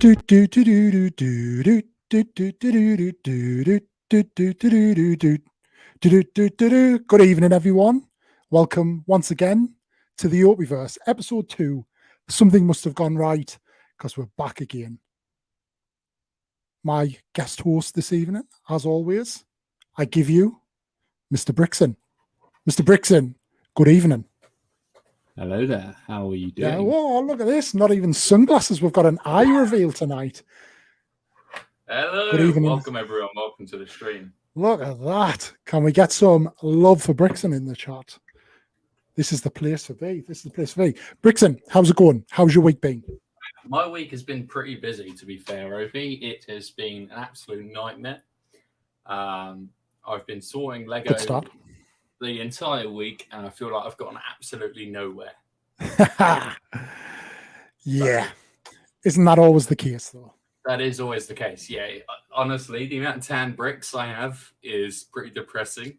Good evening, everyone. Welcome once again to the OPIE-VERSE, episode 2. Something must have gone right because we're back again. My guest host this evening, as always, I give you Mr. Brixton. Mr. Brixton, good evening. Hello there. How are you doing? Yeah, whoa, look at this. Not even sunglasses. We've got an eye reveal tonight. Hello. Good evening. Welcome, everyone. Welcome to the stream. Look at that. Can we get some love for Brixton in the chat? This is the place to be. This is the place to be. Brixton, how's it going? How's your week been? My week has been pretty busy, to be fair, Opie. It has been an absolute nightmare. I've been sorting Lego Good start. the entire week, and I feel like I've gotten absolutely nowhere. Yeah. Isn't that always the case, though? That is always the case, yeah. Honestly, the amount of tan bricks I have is pretty depressing.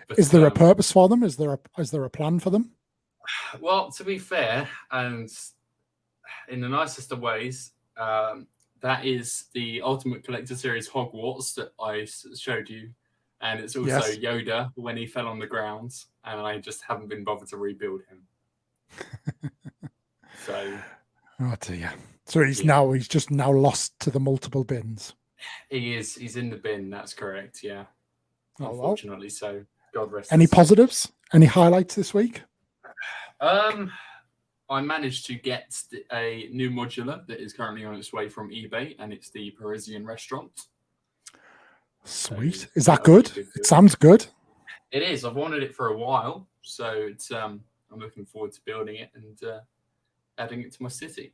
But, is there a purpose for them? Is there a plan for them? Well, to be fair, and in the nicest of ways, that is the Ultimate Collector Series Hogwarts that I showed you. And it's also Yoda when he fell on the ground, and I just haven't been bothered to rebuild him. So, oh dear. So he's just now lost to the multiple bins. He is. He's in the bin. That's correct. Yeah. Oh, unfortunately, so God rest. Any positives? Any highlights this week? I managed to get a new modular that is currently on its way from eBay, and it's the Parisian restaurant. Sweet. Is that good? It sounds good. It is. I've wanted it for a while, so it's. I'm looking forward to building it and adding it to my city.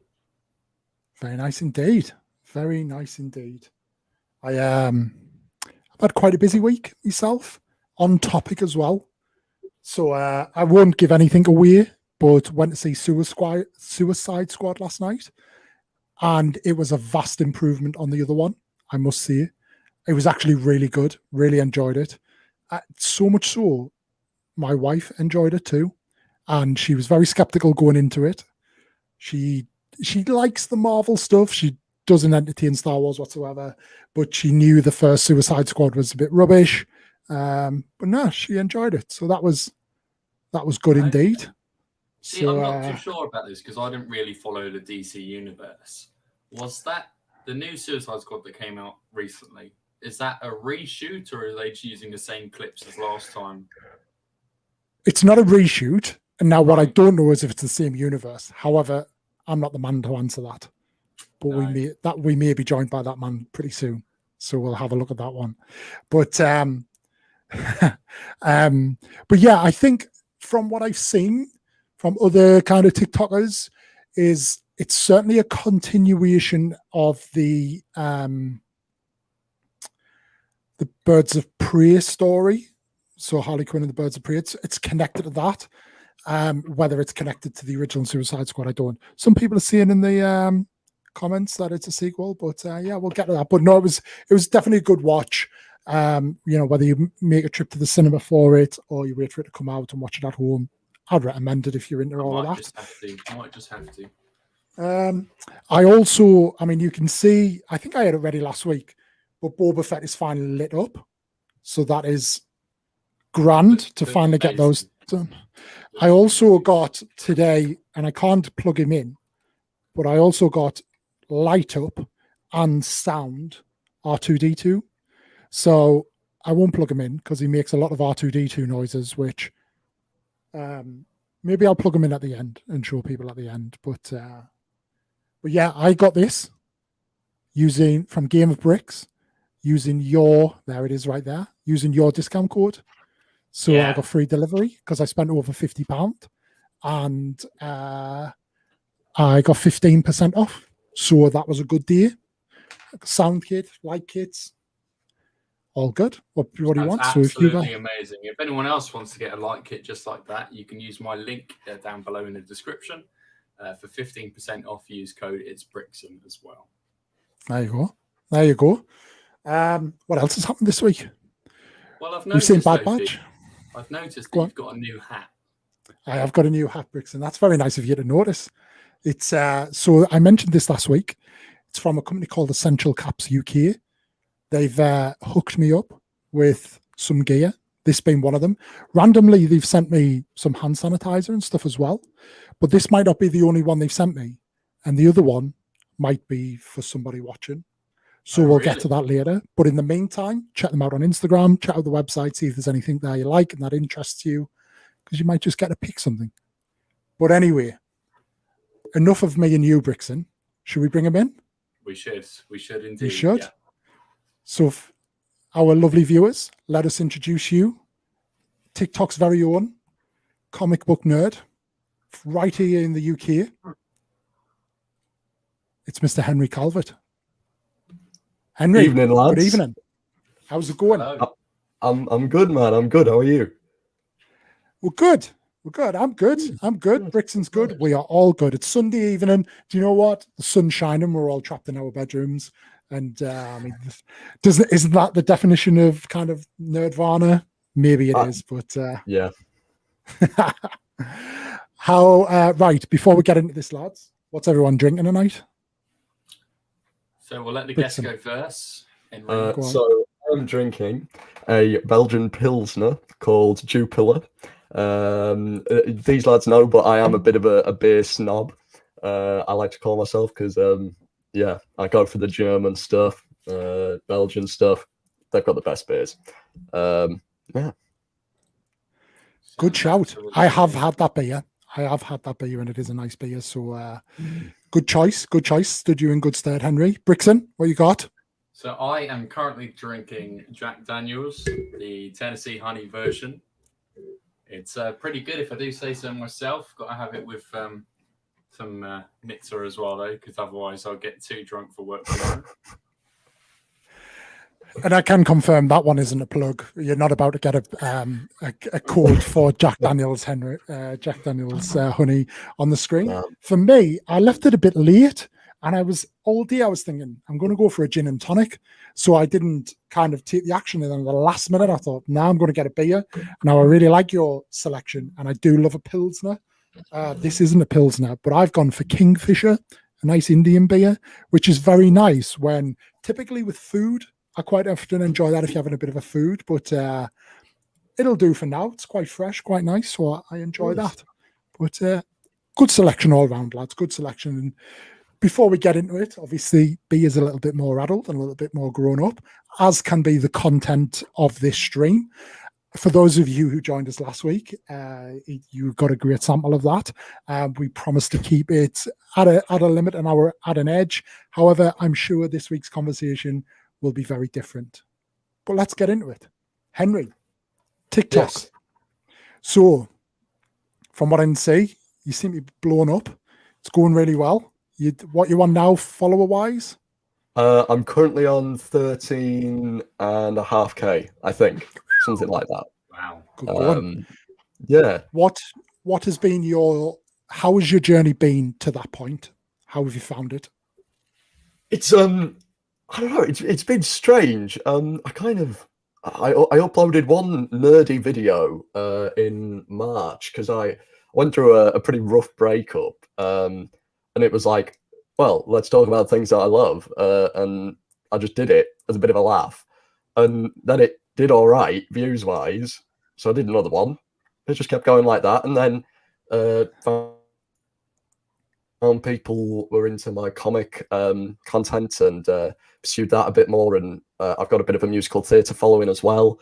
Very nice indeed. Very nice indeed. I've had quite a busy week myself, on topic as well. So I won't give anything away, but went to see Suicide Squad last night, and it was a vast improvement on the other one, I must say. It was actually really good. Really enjoyed it. So much so, my wife enjoyed it too, and she was very skeptical going into it. She likes the Marvel stuff. She doesn't entertain Star Wars whatsoever, but she knew the first Suicide Squad was a bit rubbish. But no, she enjoyed it. So that was good indeed. See, I'm not too sure about this because I didn't really follow the DC universe. Was that the new Suicide Squad that came out recently? Is that a reshoot, or are they using the same clips as last time? It's not a reshoot. And now what I don't know is if it's the same universe. However, I'm not the man to answer that. But we may be joined by that man pretty soon. So we'll have a look at that one. But but yeah, I think from what I've seen from other kind of TikTokers is it's certainly a continuation of the Birds of Prey story. So Harley Quinn and the Birds of Prey, it's connected to that. Whether it's connected to the original Suicide Squad, I don't. Some people are saying in the comments that it's a sequel, but yeah, we'll get to that. But no, it was definitely a good watch. Whether you make a trip to the cinema for it or you wait for it to come out and watch it at home, I'd recommend it if you're into all of that. I might just have to. I also, you can see, I think I had it ready last week, but Boba Fett is finally lit up. So that is grand to finally get those done. I also got today, and I can't plug him in, but I also got light up and sound R2-D2. So I won't plug him in because he makes a lot of R2-D2 noises, which maybe I'll plug him in at the end and show people at the end. But yeah, I got this from Game of Bricks, using there it is right there, using your discount code. So I got free delivery because I spent over £50 and I got 15% off. So that was a good deal. Sound kit, light kits, all good. What do you want? Absolutely amazing. If anyone else wants to get a light kit just like that, you can use my link down below in the description for 15% off. Use code It's Brixton as well. There you go. What else has happened this week? Well, I've noticed. You've seen Bad Batch? I've noticed that you've got a new hat. I have got a new hat, Brixton. That's very nice of you to notice. It's so I mentioned this last week. It's from a company called Essential Caps UK. They've hooked me up with some gear, this being one of them. Randomly, they've sent me some hand sanitizer and stuff as well. But this might not be the only one they've sent me. And the other one might be for somebody watching. So we'll get to that later. But in the meantime, check them out on Instagram, check out the website, see if there's anything there you like and that interests you, because you might just get to pick something. But anyway, enough of me and you, Brixton. Should we bring him in? We should indeed. We should. Yeah. So our lovely viewers, let us introduce you, TikTok's very own comic book nerd, right here in the UK. It's Mr. Henry Calvert. Henry, Evening, lads. good evening. How's it going? Hello. I'm good, man. I'm good. How are you? We're good. We're good. I'm good. I'm good. Brixton's good. We are all good. It's Sunday evening. Do you know what? The sun's shining. We're all trapped in our bedrooms. And I mean, isn't that the definition of kind of nerdvana? Maybe it is, but Yeah. how? Right. Before we get into this, lads, what's everyone drinking tonight? So we'll let the Brixton. guest go first. Go on. So I'm drinking a Belgian Pilsner called Jupiler. These lads know, but I am a bit of a beer snob. I like to call myself because, yeah, I go for the German stuff, Belgian stuff. They've got the best beers. Yeah. Good shout. I have had that beer. And it is a nice beer. So good choice. Good choice. Stood you in good stead, Henry. Brixton, what you got? So I am currently drinking Jack Daniels, the Tennessee honey version. It's pretty good, if I do say so myself. Got to have it with some mixer as well, though, because otherwise I'll get too drunk for work tomorrow. And I can confirm that one isn't a plug. You're not about to get a code for Jack Daniels honey on the screen. Wow. For me, I left it a bit late, and I was thinking I'm going to go for a gin and tonic. So I didn't kind of take the action, and then at the last minute I thought, now I'm going to get a beer. Now I really like your selection, and I do love a Pilsner. This isn't a Pilsner, but I've gone for Kingfisher, a nice Indian beer, which is very nice when typically with food. I quite often enjoy that if you're having a bit of a food, but it'll do for now. It's quite fresh, quite nice, so I enjoy that. But good selection all around, lads. Good selection. And before we get into it, obviously, beer is a little bit more adult and a little bit more grown up, as can be the content of this stream. For those of you who joined us last week, you got a great sample of that. We promised to keep it at a limit and at an edge. However, I'm sure this week's conversation will be very different. But let's get into it. Henry, TikTok. Yes. So, from what I can see, you seem to be blown up. It's going really well. What you on now, follower-wise? I'm currently on 13.5K, I think. Something like that. Wow. Good going. Yeah. What has been how has your journey been to that point? How have you found it? It's I don't know. It's been strange. I uploaded one nerdy video in March because I went through a pretty rough breakup, and it was like, well, let's talk about things that I love, and I just did it as a bit of a laugh, and then it did all right views wise, so I did another one. It just kept going like that, and then found people were into my comic content and pursued that a bit more, and I've got a bit of a musical theatre following as well.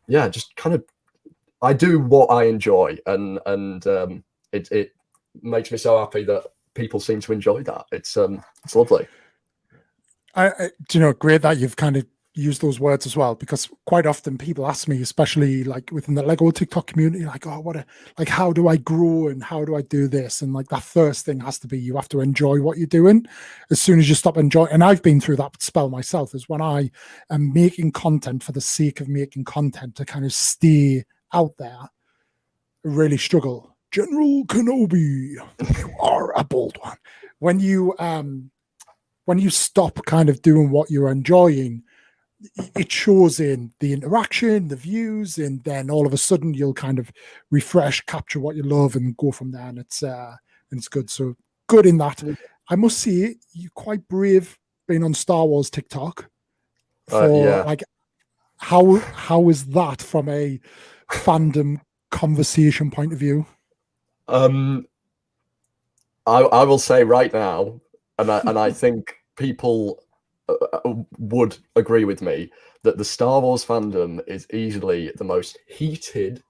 Yeah, just kind of I do what I enjoy, and it makes me so happy that people seem to enjoy that. It's lovely. Great that you've kind of used those words as well, because quite often people ask me, especially like within the Lego TikTok community, like, oh, how do I grow and how do I do this? And like that first thing has to be you have to enjoy what you're doing. As soon as you stop enjoying, and I've been through that spell myself, is when I am making content for the sake of making content to kind of stay out there, I really struggle. General Kenobi, you are a bold one. When you stop kind of doing what you're enjoying, it shows in the interaction, the views, and then all of a sudden you'll kind of refresh, capture what you love, and go from there. And it's and it's good. So good in that. I must say, you're quite brave being on Star Wars TikTok. For like, how is that from a fandom conversation point of view? I will say right now, and I think people would agree with me that the Star Wars fandom is easily the most heated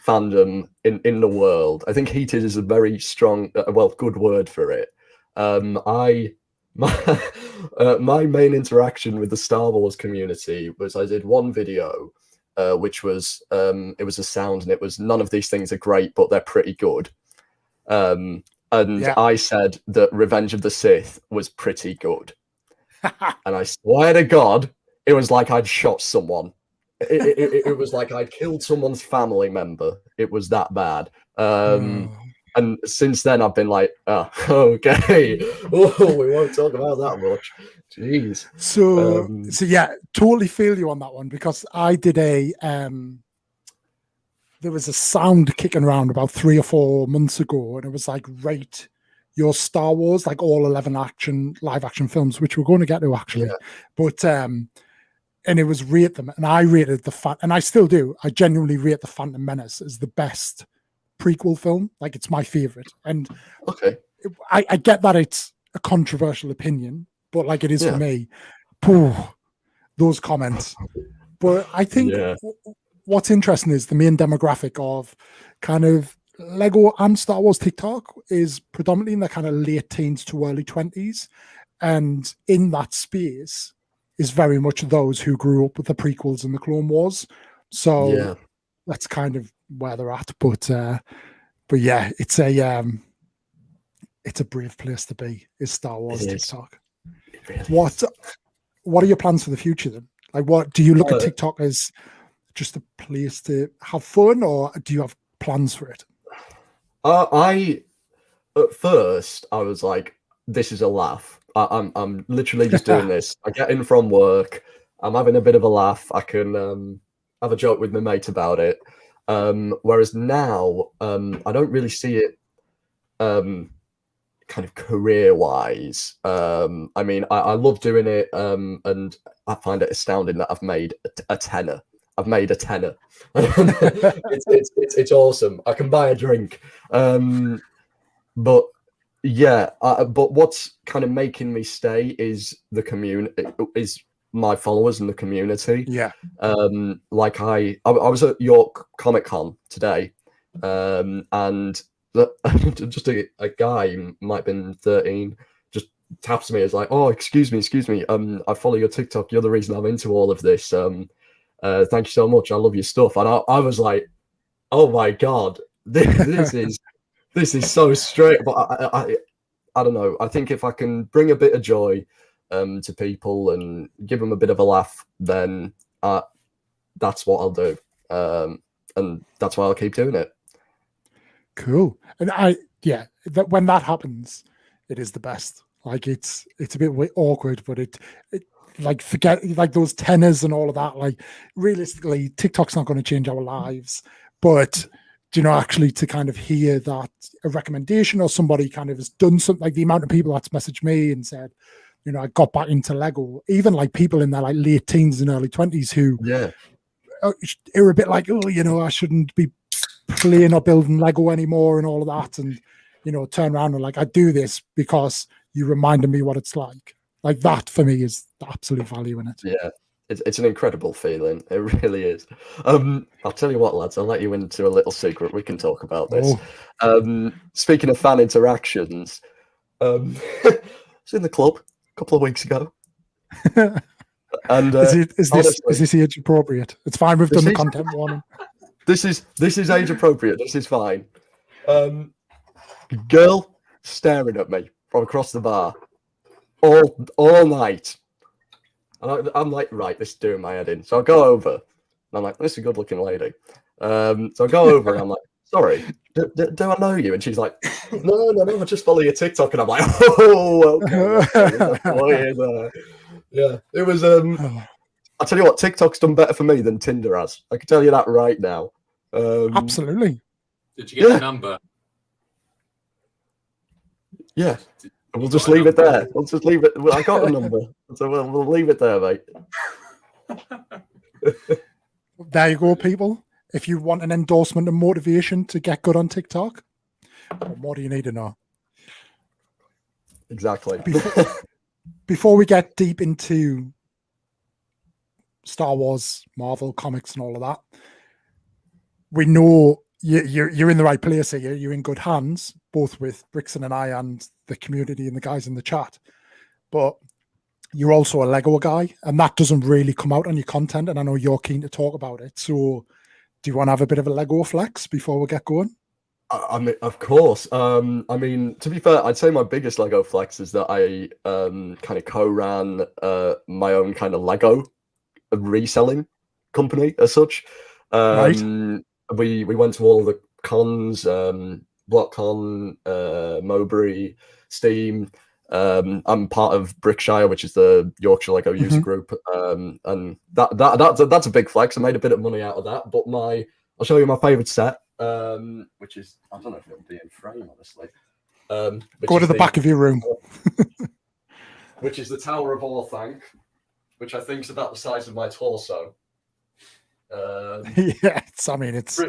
fandom in the world. I think heated is a very strong, good word for it. My main interaction with the Star Wars community was I did one video, which was it was a sound, and it was none of these things are great, but they're pretty good. And I said that Revenge of the Sith was pretty good. And I swear to God, it was like I'd shot someone. It was like I'd killed someone's family member. It was that bad. And since then, I've been like, oh, okay. Oh, we won't talk about that much. Jeez. So yeah, totally feel you on that one, because I did there was a sound kicking around about 3 or 4 months ago, and it was like, rate your Star Wars, like all 11 live action films, which we're going to get to actually. But and it was rate them, and I rated and I still do. I genuinely rate the Phantom Menace as the best prequel film. Like, it's my favorite. And I get that it's a controversial opinion, but like it is for me. Those comments. But I think what's interesting is the main demographic of kind of Lego and Star Wars TikTok is predominantly in the kind of late teens to early 20s. And in that space is very much those who grew up with the prequels and the Clone Wars. So that's kind of where they're at. But yeah, it's a brave place to be, is Star Wars TikTok. Really what are your plans for the future then? Like, what do you look at TikTok as just a place to have fun, or do you have plans for it? At first I was like, this is a laugh. I'm literally just doing this. I get in from work, I'm having a bit of a laugh, I can have a joke with my mate about it. Whereas now, I don't really see it kind of career-wise. I mean, I love doing it, and I find it astounding that I've made a tenner. I've made a tenner. It's awesome. I can buy a drink. But yeah, but what's kind of making me stay is the community, is my followers and the community. Yeah. Like I was at York Comic Con today, and just a guy, might have been 13, just taps me. It's like, oh, excuse me. I follow your TikTok. You're the reason I'm into all of this. Thank you so much. I love your stuff. And I was like, oh my God, this is so straight. But I don't know. I think if I can bring a bit of joy to people and give them a bit of a laugh, then that's what I'll do. And that's why I'll keep doing it. Cool. And that when that happens, it is the best. Like, it's a bit awkward, but it like, forget like those tenors and all of that. Like, realistically, TikTok's not going to change our lives, but actually to kind of hear that a recommendation or somebody kind of has done something, like the amount of people that's messaged me and said, I got back into Lego, even like people in their like late teens and early 20s who are a bit like, oh, I shouldn't be playing or building Lego anymore and all of that. And, turn around and like, I do this because you reminded me what it's like. Like, that for me is the absolute value in it. Yeah. It's an incredible feeling. It really is. I'll tell you what, lads, I'll let you into a little secret. We can talk about this. Speaking of fan interactions, I was in the club a couple of weeks ago. And is this age appropriate? It's fine. We've done the content warning. This is age appropriate. This is fine. Girl staring at me from across the bar all night. And I'm like, right, this is doing my head in. So I go over, and I'm like, this is a good-looking lady. So I go over, and I'm like, sorry, do I know you? And she's like, no, I just follow your TikTok. And I'm like, oh, okay. Yeah, it was. I'll tell you what, TikTok's done better for me than Tinder has. I can tell you that right now. Absolutely. Did you get the number? Yeah. Did We'll you just got a leave it number? there. We'll just leave it. Well, I got a number, so we'll leave it there, mate. There you go, people. If you want an endorsement and motivation to get good on TikTok, what more do you need to know? Exactly. Before we get deep into Star Wars, Marvel, comics, and all of that, we know you're in the right place here. You're in good hands, both with Brixton and I and the community and the guys in the chat. But you're also a Lego guy, and that doesn't really come out on your content. And I know you're keen to talk about it. So do you want to have a bit of a Lego flex before we get going? I mean, of course. I mean, to be fair, I'd say my biggest Lego flex is that I kind of co-ran my own kind of Lego reselling company as such. Right. We went to all the cons, BlockCon, Mowbray, Steam. I'm part of Brickshire, which is the Yorkshire Lego user group, and that's a big flex. I made a bit of money out of that. But I'll show you my favorite set, which is, I don't know if it'll be in frame, honestly. Go to the back of your room. Which is the Tower of Orthanc, which I think is about the size of my torso. Yeah, it's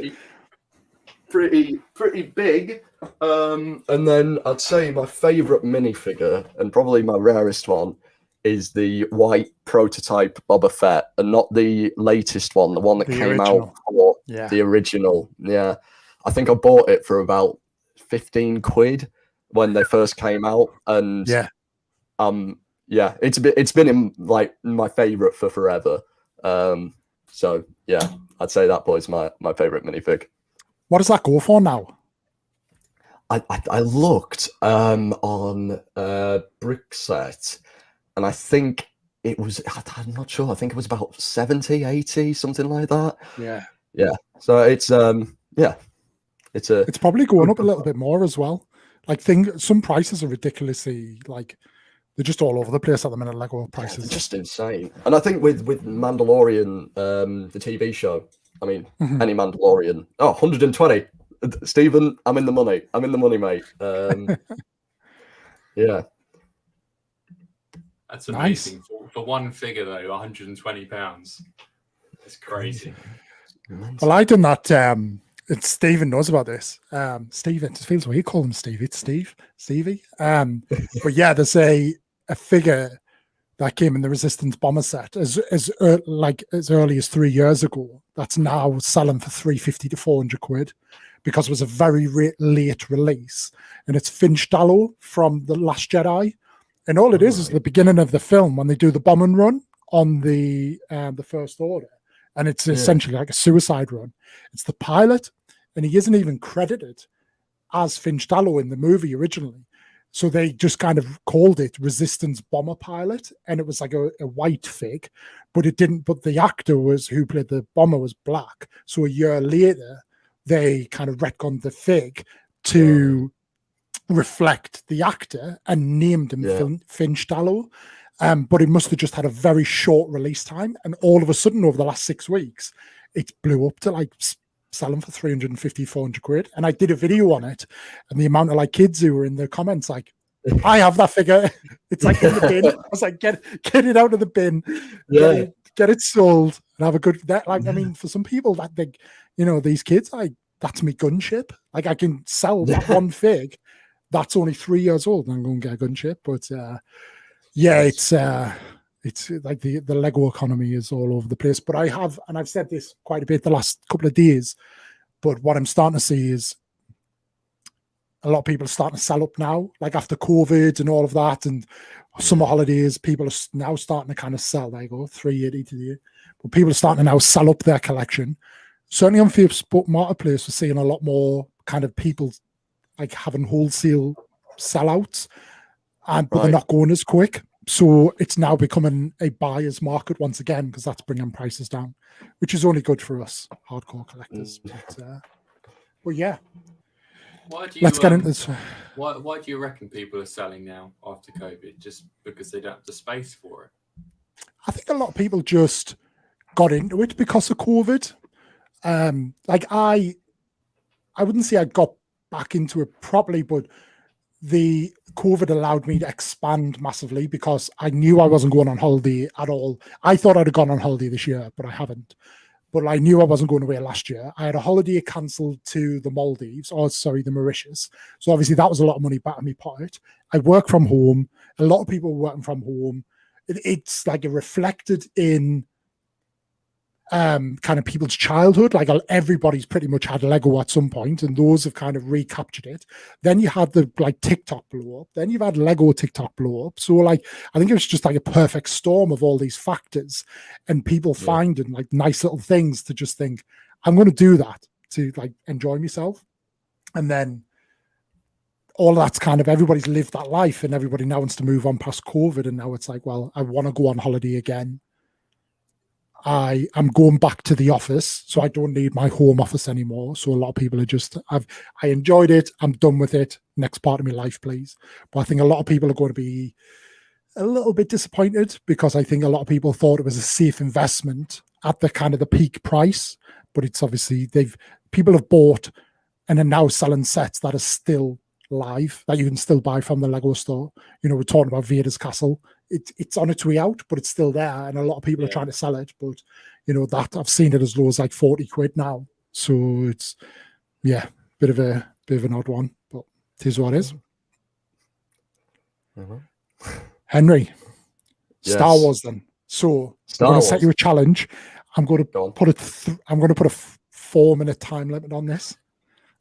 pretty big. And then I'd say my favorite minifigure, and probably my rarest one, is the white prototype Boba Fett, and not the latest one, the one that came out for the original. Yeah, I think I bought it for about 15 quid when they first came out, and it's been in like my favorite for forever. So yeah, I'd say that boy's my favorite minifig. What does that go for now? I looked on Brickset, and I think it was, I'm not sure, I think it was about 70, 80, something like that. Yeah. So it's it's probably going up a little bit more as well. Like some prices are ridiculously, like, they're just all over the place at the minute, Lego prices. They're just insane. And I think with Mandalorian, the TV show, I mean, any Mandalorian, 120. Stephen, I'm in the money. I'm in the money, mate. Yeah. That's amazing. Nice. For one figure, though, £120. It's crazy. Well, I done that. Stephen knows about this. Stephen, it feels weird calling him Stevie. It's Stevie. But yeah, there's a figure that came in the Resistance bomber set as early as 3 years ago. That's now selling for 350 to 400 quid because it was a very late release, and it's Finch Dallow from The Last Jedi. And all it is the beginning of the film when they do the bombing run on the First Order, and it's essentially like a suicide run. It's the pilot, and he isn't even credited as Finch Dallow in the movie originally. So they just kind of called it Resistance Bomber Pilot, and it was like a white fig, but it didn't. But the actor who played the bomber was black. So a year later, they kind of retconned the fig to reflect the actor and named him Finch Dallow. But it must have just had a very short release time, and all of a sudden, over the last 6 weeks, it blew up to like selling for 350, 400 quid. And I did a video on it, and the amount of like kids who were in the comments like, I have that figure. It's like in the bin. I was like, get it out of the bin. Get it sold and have a good I mean, for some people that these kids, that's me gunship. Like I can sell that one fig that's only 3 years old and I'm going to get a gunship. But it's like the Lego economy is all over the place. But I've said this quite a bit the last couple of days, but what I'm starting to see is a lot of people are starting to sell up now, like after COVID and all of that, and summer holidays, people are now starting to kind of sell. There you go, 380 today. But people are starting to now sell up their collection. Certainly on Facebook Marketplace, we're seeing a lot more kind of people like having wholesale sellouts, but they're not going as quick. So it's now becoming a buyer's market once again, because that's bringing prices down, which is only good for us hardcore collectors. But yeah. Let's get into this. Why do you reckon people are selling now after COVID? Just because they don't have the space for it? I think a lot of people just got into it because of COVID. Like I wouldn't say I got back into it properly, but the COVID allowed me to expand massively because I knew I wasn't going on holiday at all. I thought I'd have gone on holiday this year, but I haven't. But I knew I wasn't going away last year. I had a holiday cancelled to the Maldives, the Mauritius. So obviously that was a lot of money back in my pocket. I work from home. A lot of people were working from home. It's like it reflected in kind of people's childhood. Like everybody's pretty much had Lego at some point, and those have kind of recaptured it. Then you had the like TikTok blow up. Then you've had Lego TikTok blow up. So like I think it was just like a perfect storm of all these factors, and people finding like nice little things to just think, I'm going to do that to like enjoy myself. And then all that's kind of everybody's lived that life, and everybody now wants to move on past COVID. And now it's like, well, I want to go on holiday again. I am going back to the office, so I don't need my home office anymore. So a lot of people are just, I enjoyed it. I'm done with it. Next part of my life, please. But I think a lot of people are going to be a little bit disappointed because I think a lot of people thought it was a safe investment at the kind of the peak price. But it's obviously people have bought and are now selling sets that are still live that you can still buy from the Lego store. You know, we're talking about Vader's castle. It's on its way out, but it's still there, and a lot of people are trying to sell it. But you know that I've seen it as low as like 40 quid now. So it's bit of an odd one, but it is what it is. Henry, Yes. Star Wars then. So I'm going to set you a challenge. I'm going to put I'm going to put a 4-minute time limit on this.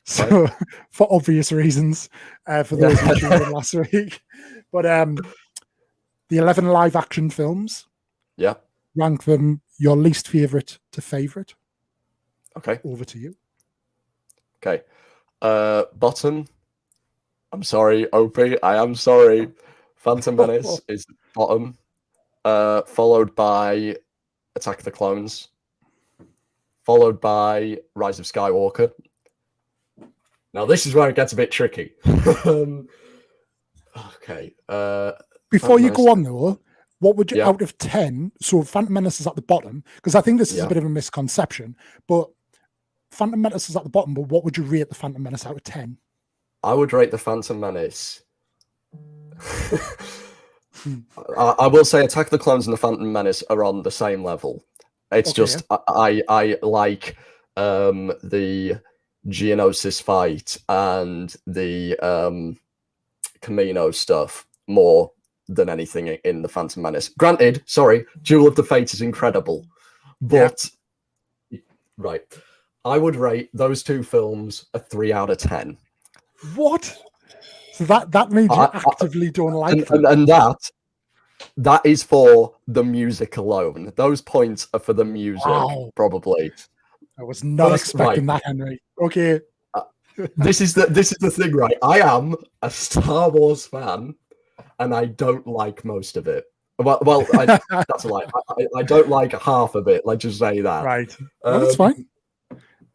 So for obvious reasons, for those who tuned in last week, but the 11 live action films. Yeah. Rank them your least favorite to favorite. Okay. Over to you. Okay. Bottom. I'm sorry, Opie. I am sorry. Phantom Menace is bottom. Followed by Attack of the Clones. Followed by Rise of Skywalker. Now this is where it gets a bit tricky. Okay. Before you go on though, what would you out of 10? So Phantom Menace is at the bottom, because I think this is a bit of a misconception, but Phantom Menace is at the bottom, but what would you rate the Phantom Menace out of 10? I would rate the Phantom Menace. I will say Attack of the Clones and the Phantom Menace are on the same level. It's just I like the Geonosis fight and the Camino stuff more than anything in the Phantom Menace. Granted, sorry, Duel of the Fates is incredible, but right, I would rate those two films a 3 out of 10. What? So that means you actively don't like them. And that is for the music alone. Those points are for the music, probably. I was not expecting that, Henry. Okay. This is the thing, right? I am a Star Wars fan, and I don't like most of it. Well, that's a lie. I don't like half of it. Let's just say that. Right. Well, that's fine.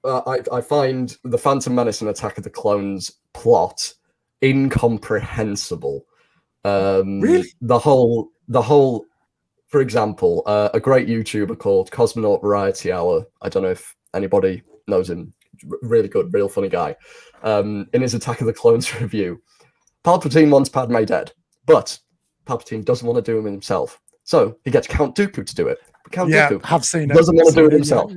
I find the Phantom Menace and Attack of the Clones plot incomprehensible. Really? The whole, for example, a great YouTuber called Cosmonaut Variety Hour. I don't know if anybody knows him. Really good, real funny guy. In his Attack of the Clones review, Palpatine wants Padme dead, but Palpatine doesn't want to do it himself. So he gets Count Dooku to do it. But Count Dooku have seen it. Doesn't want to do it himself.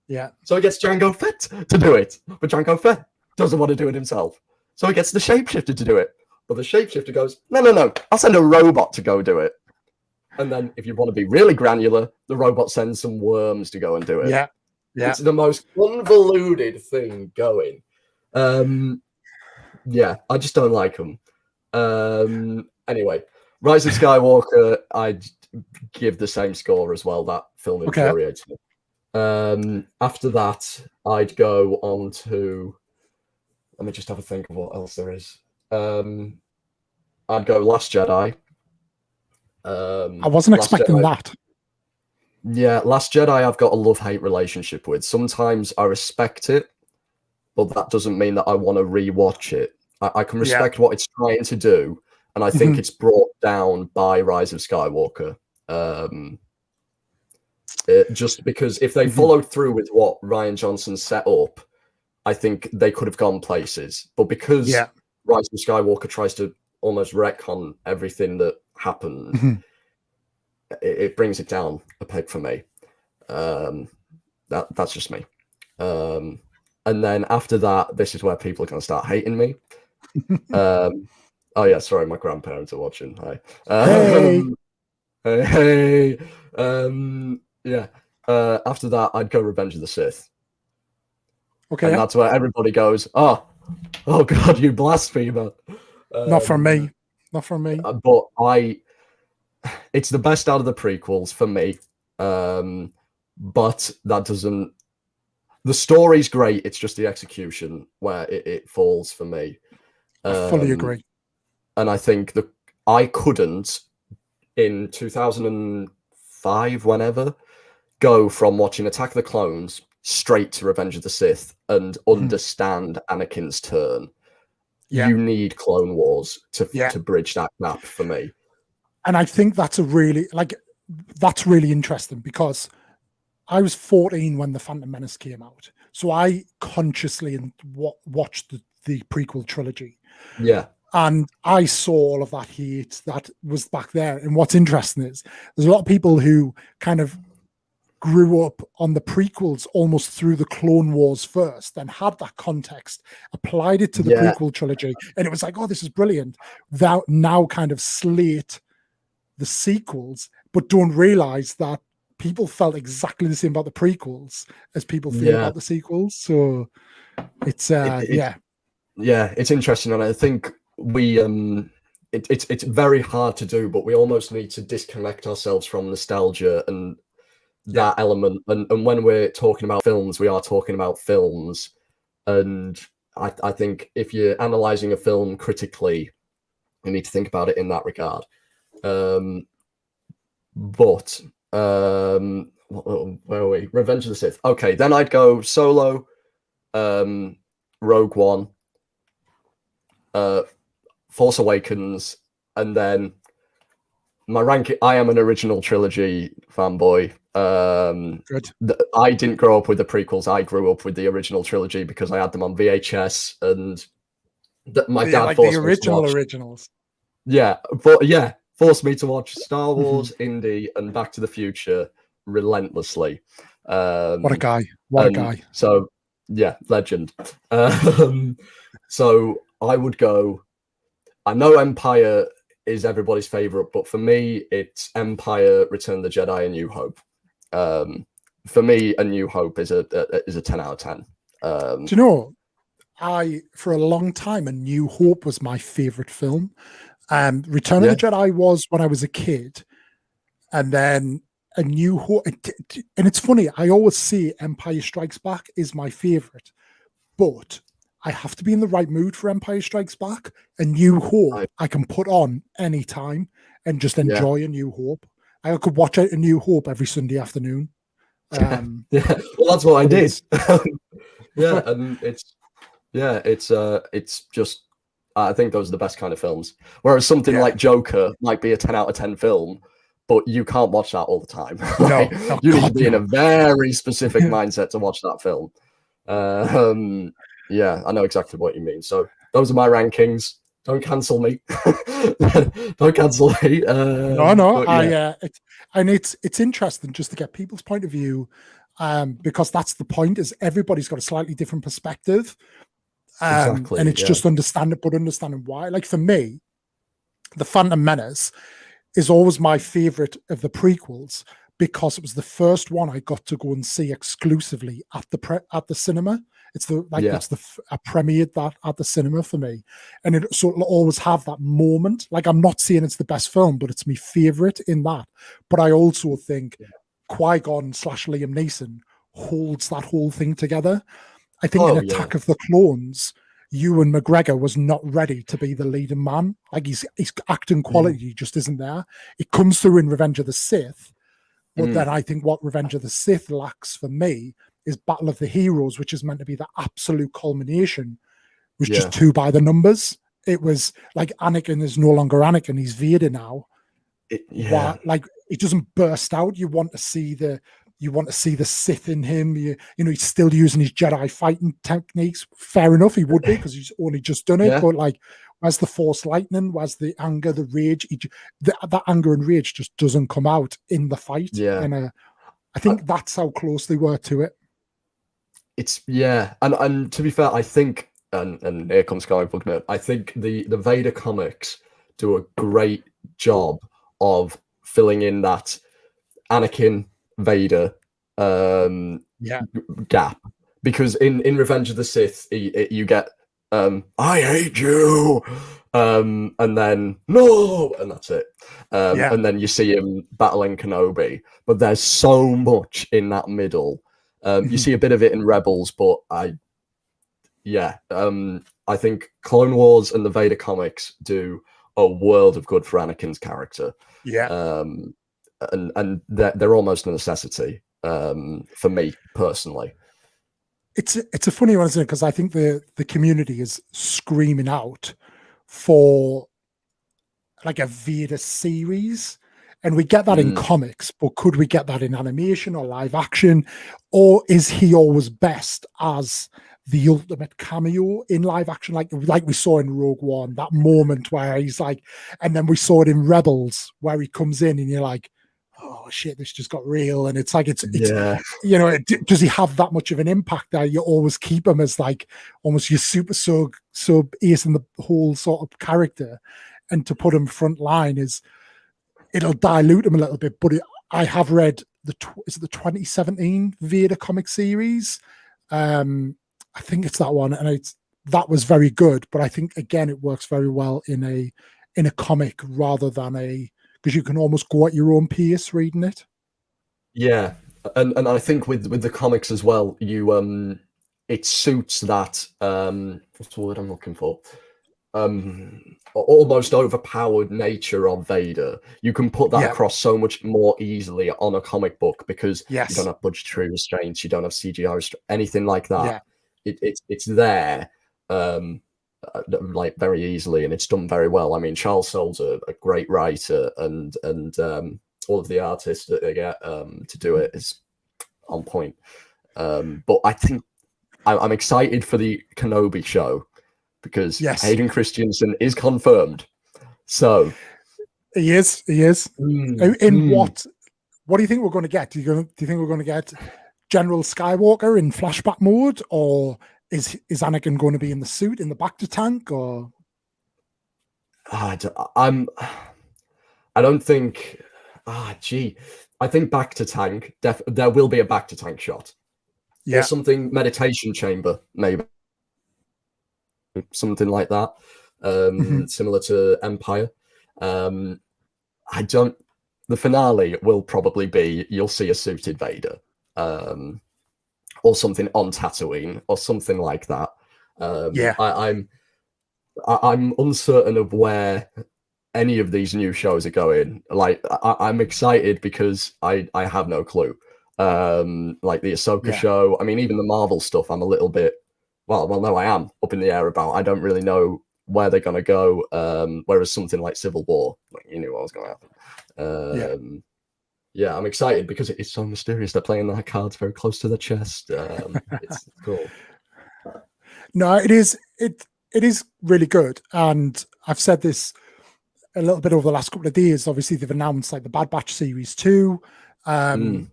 Yeah. So he gets Jango Fett to do it. But Jango Fett doesn't want to do it himself. So he gets the shapeshifter to do it. But the shapeshifter goes, no, I'll send a robot to go do it. And then if you want to be really granular, the robot sends some worms to go and do it. Yeah. It's the most convoluted thing going. I just don't like them. Anyway, Rise of Skywalker, I'd give the same score as well. That film infuriates me. After that, I'd go on to... Let me just have a think of what else there is. I'd go Last Jedi. I wasn't expecting that. Yeah, Last Jedi I've got a love-hate relationship with. Sometimes I respect it, but that doesn't mean that I want to re-watch it. I can respect what it's trying to do, and I think it's brought down by Rise of Skywalker. Just because if they followed through with what Rian Johnson set up, I think they could have gone places. But because Rise of Skywalker tries to almost retcon everything that happened. Mhm. It brings it down a peg for me. That's just me. And then after that, this is where people are going to start hating me. Oh yeah, sorry, my grandparents are watching. Hi. Hey. Hey. Yeah. After that, I'd go Revenge of the Sith. Okay. And that's where everybody goes, oh God, you blasphemer. Not from me. Not from me. But it's the best out of the prequels for me. But that doesn't. The story's great. It's just the execution where it falls for me. I fully agree. And I think that I couldn't, in 2005, whenever, go from watching Attack of the Clones straight to Revenge of the Sith and understand Anakin's turn. Yeah. You need Clone Wars to bridge that gap for me. And I think that's really interesting because I was 14 when The Phantom Menace came out. So I consciously watched the prequel trilogy. Yeah. And I saw all of that hate that was back there. And what's interesting is there's a lot of people who kind of grew up on the prequels almost through the Clone Wars first and had that context, applied it to the prequel trilogy. And it was like, oh, this is brilliant. That now kind of slate the sequels, but don't realize that people felt exactly the same about the prequels as people feel about the sequels. So it's it's interesting, and I think we it's very hard to do, but we almost need to disconnect ourselves from nostalgia and that element. And when we're talking about films, we are talking about films. And I think if you're analyzing a film critically, you need to think about it in that regard. But where are we? Revenge of the Sith. Okay, then I'd go Solo, Rogue One, Force Awakens, and then my ranking. I am an original trilogy fanboy. Good. I didn't grow up with the prequels. I grew up with the original trilogy because I had them on VHS, and my dad forced the originals. Yeah, but forced me to watch Star Wars, Indy, and Back to the Future relentlessly. What a guy! What a guy! So legend. So I would go. I know Empire is everybody's favorite, but for me, it's Empire, Return of the Jedi, and New Hope. For me, A New Hope is a 10 out of 10. Do you know? For a long time, A New Hope was my favorite film. Return of the Jedi was when I was a kid, and then A New Hope. And it's funny, I always say Empire Strikes Back is my favorite, but I have to be in the right mood for Empire Strikes Back. A New Hope I can put on any time and just enjoy A New Hope. I could watch A New Hope every Sunday afternoon. Well, that's what I did. And it's just. I think those are the best kind of films. Whereas something like Joker might be a 10 out of 10 film, but you can't watch that all the time. You need to be in a very specific mindset to watch that film. I know exactly what you mean. So those are my rankings. Don't cancel me. Don't cancel me. It's interesting just to get people's point of view, because that's the point. Is everybody's got a slightly different perspective. Exactly, and it's just understanding why. Like for me, The Phantom Menace is always my favorite of the prequels because it was the first one I got to go and see exclusively at the cinema. I premiered that at the cinema for me, and it'll always have that moment. Like I'm not saying it's the best film, but it's my favorite in that. But I also think Qui-Gon / Liam Neeson holds that whole thing together. I think in Attack of the Clones, Ewan McGregor was not ready to be the leading man. Like his acting quality just isn't there. It comes through in Revenge of the Sith, but then I think what Revenge of the Sith lacks for me is Battle of the Heroes, which is meant to be the absolute culmination, was just too by the numbers. It was like Anakin is no longer Anakin; he's Vader now. It doesn't burst out. You want to see the you want to see the Sith in him. You know, he's still using his Jedi fighting techniques. Fair enough, he would be, because he's only just done it. Yeah. But like, where's the Force lightning? Where's the anger, the rage? That anger and rage just doesn't come out in the fight. Yeah. And I think that's how close they were to it. It's and to be fair, I think, and here comes comic book nerd, I think the Vader comics do a great job of filling in that Anakin Vader gap, because in Revenge of the Sith you get I hate you, and then no, and that's it. And then you see him battling Kenobi, but there's so much in that middle. You see a bit of it in Rebels, but I think Clone Wars and the Vader comics do a world of good for Anakin's character. And they're almost a necessity for me personally. It's a funny one, isn't it? Because I think the community is screaming out for like a Vader series, and we get that in comics, but could we get that in animation or live action? Or is he always best as the ultimate cameo in live action, like we saw in Rogue One, that moment where he's like, and then we saw it in Rebels where he comes in and you're like, oh shit, this just got real. And it's like, it's you know, does he have that much of an impact that you always keep him as like almost your super sub ace in the whole sort of character, and to put him front line it'll dilute him a little bit. But I have read the 2017 Vader comic series. I think it's that one, and that was very good. But I think again, it works very well in a comic rather than because you can almost go at your own pace reading it. Yeah, and I think with the comics as well, you it suits that what's the word I'm looking for? Almost overpowered nature of Vader. You can put that across so much more easly on a comic book, because you don't have budgetary restraints, you don't have CGI anything like that. It's there like very easily, and it's done very well. I mean, Charles Soule's a great writer, and all of the artists that they get to do it is on point. But I think I'm excited for the Kenobi show, because Hayden Christensen is confirmed. So he is. What do you think we're going to get? Do you think we're going to get General Skywalker in flashback mode, or is Anakin going to be in the suit in the back to tank? Or I don't think. I think back to tank. There will be a back to tank shot. Or something, meditation chamber, maybe. Something like that, similar to Empire. The finale will probably be, you'll see a suited Vader, or something on Tatooine, or something like that. I'm uncertain of where any of these new shows are going. Like, I'm excited because I have no clue. Like the Ahsoka show, I mean, even the Marvel stuff, I'm a little bit, well, no, I am up in the air about. I don't really know where they're going to go. Whereas something like Civil War, like, you knew what was going to happen. I'm excited because it's so mysterious. They're playing their cards very close to the chest. It's cool. No, it is really good. And I've said this a little bit over the last couple of days. Obviously, they've announced like the Bad Batch series 2, and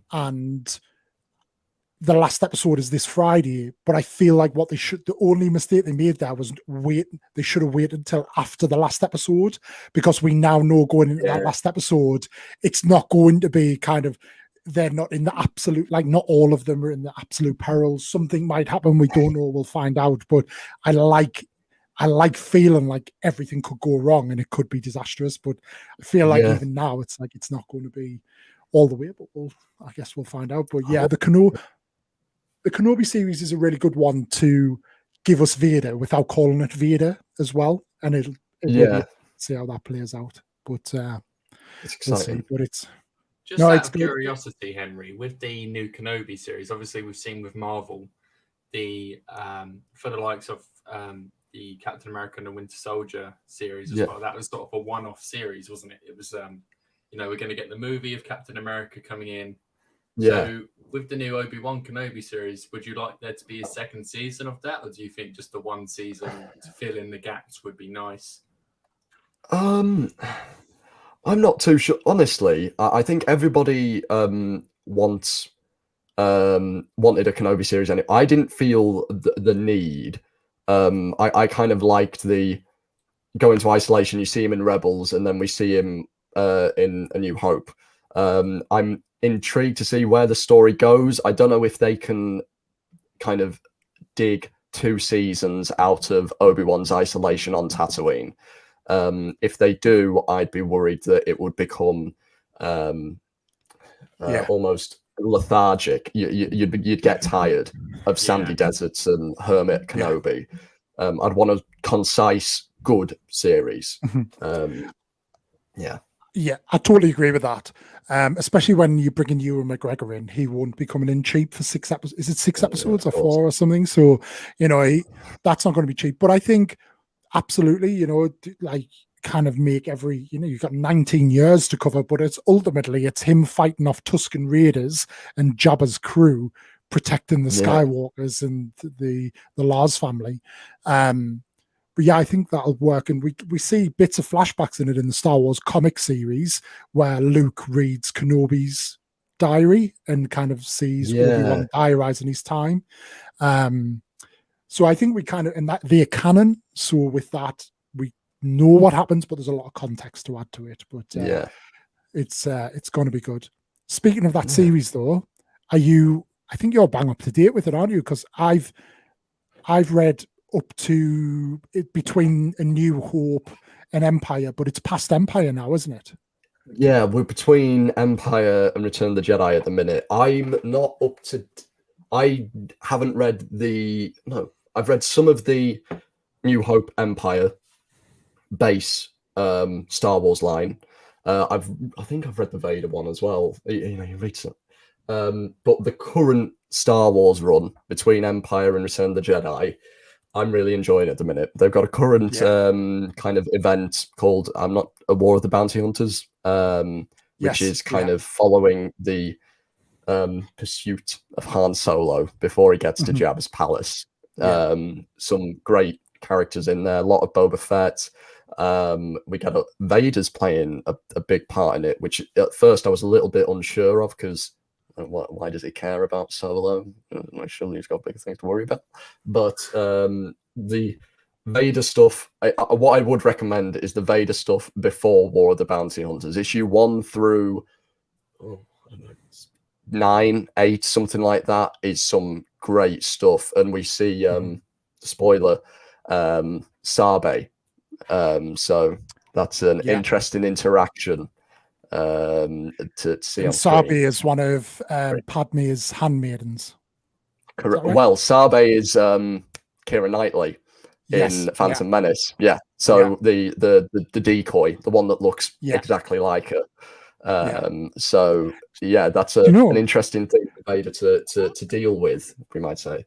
the last episode is this Friday, but I feel like the only mistake they made there was they should have waited until after the last episode, because we now know going into that last episode, it's not going to be kind of, they're not in the absolute, like not all of them are in the absolute peril. Something might happen. We don't know. We'll find out. But I like feeling like everything could go wrong and it could be disastrous. But I feel like even now it's like, it's not going to be all the way, but I guess we'll find out. But yeah, the Kenobi series is a really good one to give us Vader without calling it Vader as well, and it'll see how that plays out. But it's exciting. But it's just out of curiosity, Henry, with the new Kenobi series, obviously we've seen with Marvel the for the likes of the Captain America and the Winter Soldier series as well. That was sort of a one-off series, wasn't it? It was we're going to get the movie of Captain America coming in. Yeah. So with the new Obi-Wan Kenobi series, would you like there to be a second season of that, or do you think just the one season to fill in the gaps would be nice? I'm not too sure. Honestly, I think everybody wanted a Kenobi series, and I didn't feel the need. I kind of liked the go into isolation. You see him in Rebels, and then we see him in A New Hope. I'm intrigued to see where the story goes. I don't know if they can kind of dig 2 seasons out of Obi-Wan's isolation on Tatooine. If they do, I'd be worried that it would become almost lethargic. You'd get tired of sandy deserts and hermit Kenobi. I'd want a concise, good series. Yeah, I totally agree with that. Especially when you bring in Ewan McGregor in, he won't be coming in cheap for 6 episodes. Is it 6 episodes or 4 or something? So, that's not going to be cheap. But I think absolutely, like kind of make every, you've got 19 years to cover, but it's him fighting off Tusken Raiders and Jabba's crew, protecting the Skywalkers and the Lars family. But yeah, I think that'll work. And we see bits of flashbacks in it in the Star Wars comic series where Luke reads Kenobi's diary and kind of sees Obi-Wan diarize in his time. So I think we kind of, and that they're canon. So with that, we know what happens, but there's a lot of context to add to it. But it's going to be good. Speaking of that series, though, I think you're bang up to date with it, aren't you? Because I've read up to it between A New Hope and Empire, but it's past Empire now, isn't it? Yeah, we're between Empire and Return of the Jedi at the minute. I'm not up to. I haven't read I've read some of the New Hope Empire base Star Wars line. I think I've read the Vader one as well. You read some. But the current Star Wars run between Empire and Return of the Jedi, I'm really enjoying it at the minute. They've got a current kind of event called A War of the Bounty Hunters, which is kind of following the pursuit of Han Solo before he gets to Jabba's palace. Some great characters in there, a lot of Boba Fett. We got Vader's playing a big part in it, which at first I was a little bit unsure of because why does he care about Solo? Surely he's got bigger things to worry about. But the Vader stuff, what I would recommend is the Vader stuff before War of the Bounty Hunters. Issue 1 through 9, 8, something like that is some great stuff. And we see, spoiler, Sabe. So that's an interesting interaction to see. And Sabe is one of Padme's handmaidens. Correct. Right? Well, Sabe is Keira Knightley in Phantom Menace. Yeah. So the decoy, the one that looks exactly like her. So that's an interesting thing for Vader to deal with, we might say.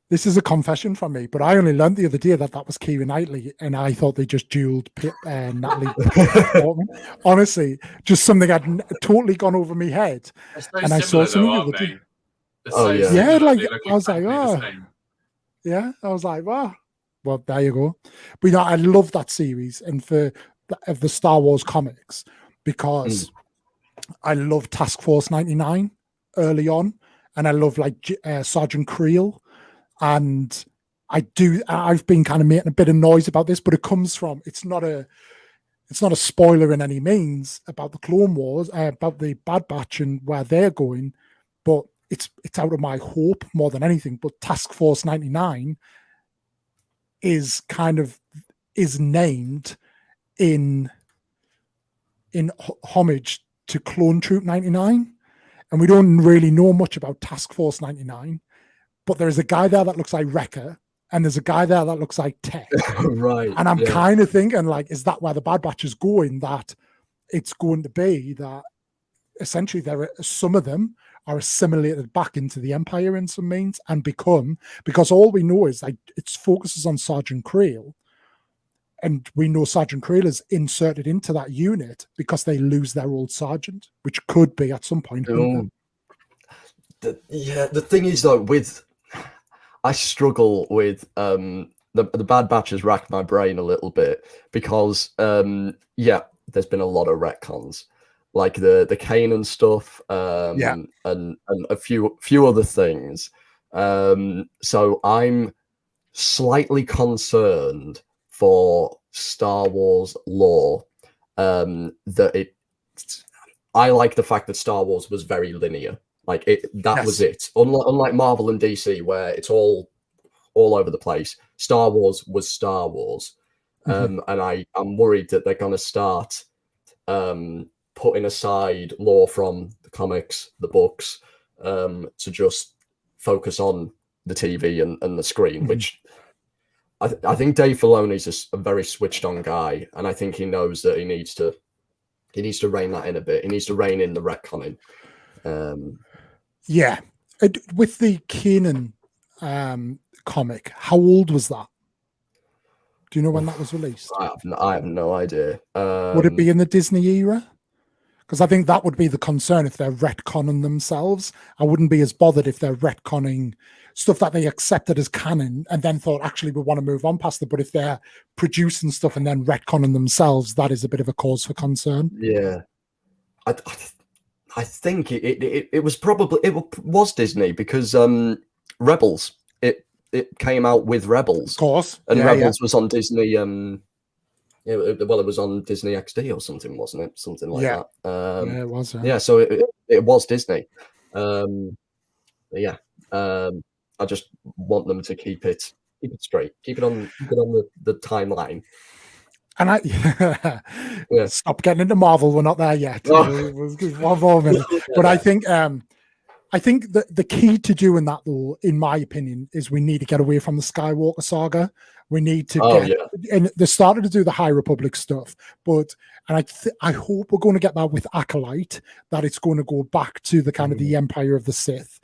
This is a confession from me, but I only learned the other day that was Keira Knightley, and I thought they just dueled Natalie Portman. Honestly, just something I'd totally gone over my head. So and I saw something the other day. I was like, I was like, well, there you go. But I love that series, and of the Star Wars comics, because I love Task Force 99 early on, and I love Sergeant Creel. And I've been kind of making a bit of noise about this, but it comes from, it's not a spoiler in any means about the Clone Wars, about the Bad Batch and where they're going, but it's out of my hope more than anything. But Task Force 99 is named in homage to Clone Troop 99. And we don't really know much about Task Force 99. But there's a guy there that looks like Wrecker, and there's a guy there that looks like Tech. Right. And I'm kind of thinking, is that where the Bad Batch is going? That it's going to be that essentially some of them are assimilated back into the Empire in some means and because all we know is it focuses on Sergeant Creel. And we know Sergeant Creel is inserted into that unit because they lose their old sergeant, which could be at some point. The thing is though, I struggle with the Bad Batch has racked my brain a little bit because there's been a lot of retcons, like the Kanan stuff, and a few other things. So I'm slightly concerned for Star Wars lore, that I like the fact that Star Wars was very linear. Like that was it. Unlike Marvel and DC, where it's all over the place. Star Wars was Star Wars, and I'm worried that they're going to start putting aside lore from the comics, the books, to just focus on the TV and the screen. Which I think Dave Filoni's a very switched on guy, and I think he knows that he needs to rein that in a bit. He needs to rein in the retconning. With the Kanan comic, how old was that? Do you know when that was released? I have no idea. Would it be in the Disney era? Because I think that would be the concern if they're retconning themselves. I wouldn't be as bothered if they're retconning stuff that they accepted as canon and then thought, actually, we want to move on past it. But if they're producing stuff and then retconning themselves, that is a bit of a cause for concern. Yeah. I think it was Disney because Rebels it came out with Rebels, of course, and Rebels was on Disney. It was on Disney XD or something, wasn't it? Something like that. It was. Yeah, so it was Disney. I just want them to keep it straight, keep it on the timeline. And stop getting into Marvel. We're not there yet. One more minute. But I think the key to doing that, though, in my opinion, is we need to get away from the Skywalker saga. We need to and they started to do the High Republic stuff, and I hope we're going to get that with Acolyte, that it's going to go back to the kind of the Empire of the Sith,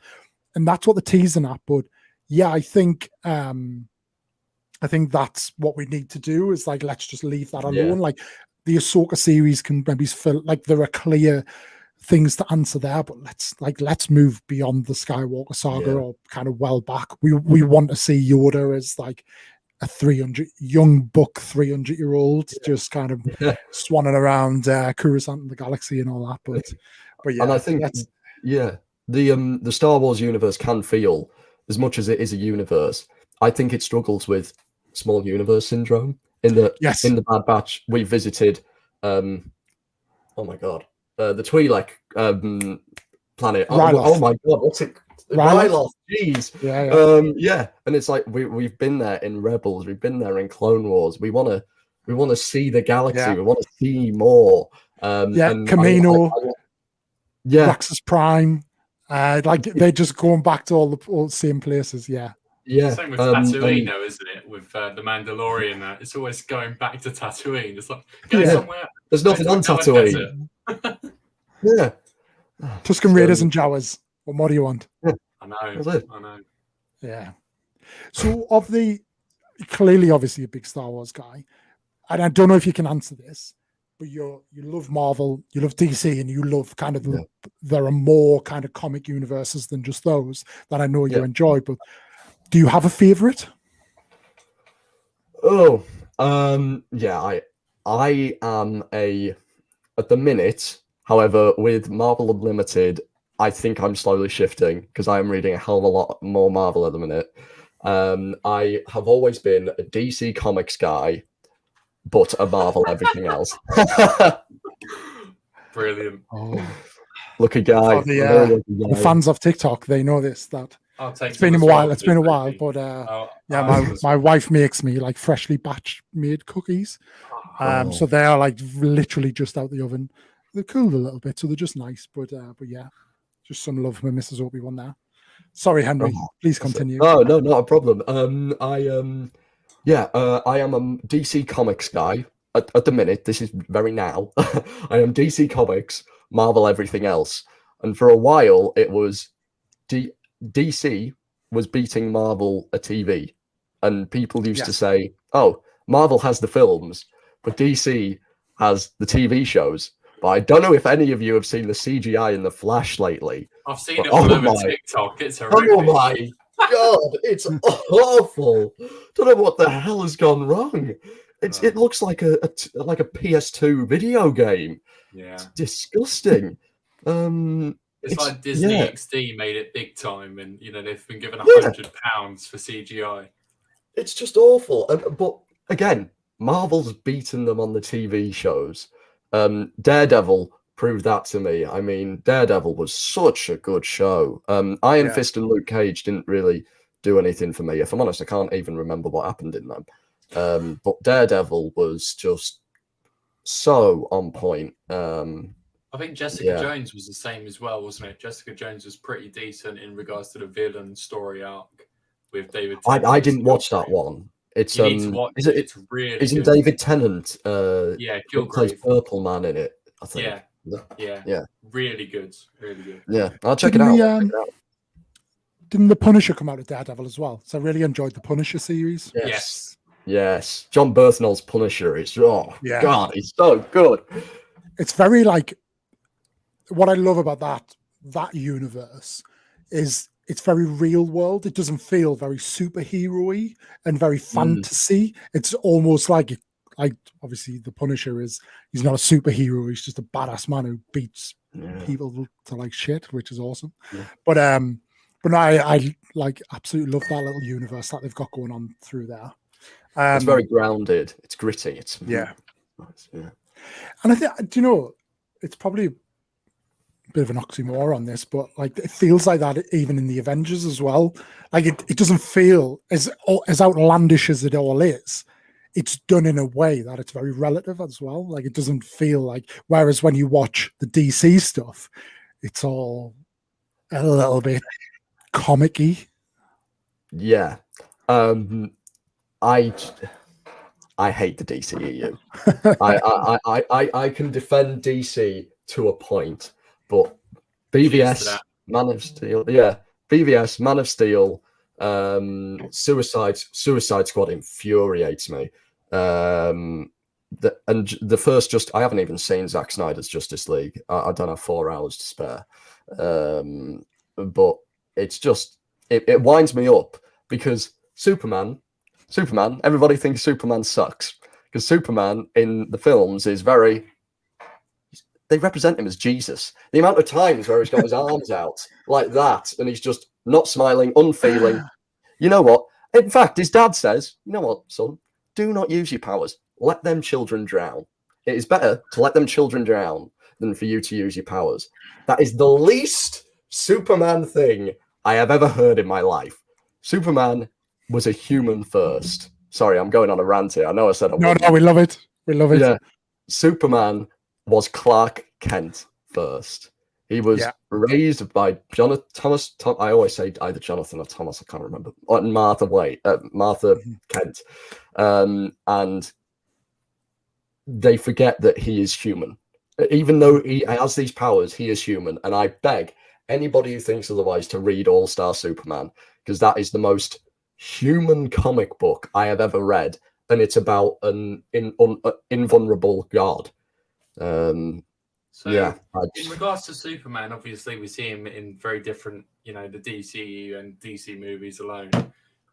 and that's what they're teasing at. But yeah, I think that's what we need to do, is like, let's just leave that alone. Like the Ahsoka series can maybe feel like there are clear things to answer there, but let's move beyond the Skywalker saga or kind of well back. We want to see Yoda as like a 300-year-old just kind of swanning around Coruscant and the galaxy and all that. But yeah, and I think the Star Wars universe can feel, as much as it is a universe, I think it struggles with small universe syndrome. In the Bad Batch, we visited oh my god, the Twi'lek planet. Oh my god, what's it? Ryloth. Jeez. And it's like we've been there in Rebels, we've been there in Clone Wars. We want to see the galaxy. We want to see more. And Camino, Raxus Prime. They're just going back to all the same places. Same with Tatooine, though, isn't it? With the Mandalorian, it's always going back to Tatooine. It's like go somewhere. There's nothing on Tatooine. Tusken Raiders and Jawas. What more do you want? I know. Yeah. So clearly, obviously, a big Star Wars guy, and I don't know if you can answer this, but you love Marvel, you love DC, and you love kind of there are more kind of comic universes than just those that I know you enjoy. But do you have a favorite? I am at the minute. However, with Marvel Unlimited, I think I'm slowly shifting because I am reading a hell of a lot more Marvel at the minute. I have always been a DC Comics guy, but a Marvel everything else. Brilliant. Lucky guy. The fans of TikTok, they know this. It's been a while. It's been a while, but my wife makes me like freshly batch made cookies. So they are like literally just out the oven. They're cooled a little bit, so they're just nice. But yeah. Just some love for Mrs. Obi-Wan there. Sorry, Henry. Please continue. Oh, no, not a problem. I am a DC Comics guy at the minute. This is very now. I am DC Comics, Marvel, everything else. And for a while, it was DC was beating Marvel at TV. And people used to say, oh, Marvel has the films, but DC has the TV shows. But I don't know if any of you have seen the CGI in The Flash lately. I've seen it Oh all over my- TikTok. It's horrific. Oh my god, it's awful. Don't know what the hell has gone wrong. It looks like a PS2 video game. Yeah. It's disgusting. It's like Disney yeah. XD made it big time, and they've been given Yeah. £100 for CGI. It's just awful. But again, Marvel's beaten them on the TV shows. Daredevil proved that to me. I mean, Daredevil was such a good show. Iron Fist and Luke Cage didn't really do anything for me. If I'm honest, I can't even remember what happened in them. But Daredevil was just so on point. I think Jessica Jones was the same as well, wasn't it? Jessica Jones was pretty decent in regards to the villain story arc with David Tennant. I didn't watch that one. It's You need to watch it. It's really isn't good. David Tennant Yeah, who plays Kilgrave. Purple Man in it, I think. Yeah. Really good. Really good. Yeah, I'll check it out. Didn't The Punisher come out of Daredevil as well? So I really enjoyed the Punisher series. Yes. John Berthnell's Punisher is God, he's so good. It's very like what I love about that universe is it's very real world. It doesn't feel very superhero-y and very fantasy. It's almost like obviously the Punisher he's not a superhero, he's just a badass man who beats people to like shit, which is awesome. But no, I like absolutely love that little universe that they've got going on through there. It's very grounded. It's gritty. It's nice, yeah. And I think, it's probably a bit of an oxymoron this, but like it feels like that even in the Avengers as well. Like it doesn't feel as outlandish as it all is. It's done in a way that it's very relative as well. Like it doesn't feel like, whereas when you watch the DC stuff, it's all a little bit comic-y. Yeah. I hate the DCEU. I can defend DC to a point, but BVS, Man of Steel, BVS, Man of Steel, Suicide Squad infuriates me. The first I haven't even seen Zack Snyder's Justice League. I don't have 4 hours to spare. But it's just it winds me up because Superman, everybody thinks Superman sucks because Superman in the films is they represent him as Jesus. The amount of times where he's got his arms out like that and he's just not smiling, unfeeling. You know what? In fact, his dad says, you know what, son, do not use your powers. Let them children drown. It is better to let them children drown than for you to use your powers. That is the least Superman thing I have ever heard in my life. Superman was a human first. Sorry, I'm going on a rant here. I know I said No, we love it. We love it. Yeah. Superman was Clark Kent first. He was raised by Thomas. I always say either Jonathan or Thomas. I can't remember. Martha Kent. And they forget that he is human. Even though he has these powers, he is human. And I beg anybody who thinks otherwise to read All-Star Superman, because that is the most human comic book I have ever read, and it's about an invulnerable god. In regards to Superman, obviously we see him in very different, the DCU and DC movies alone.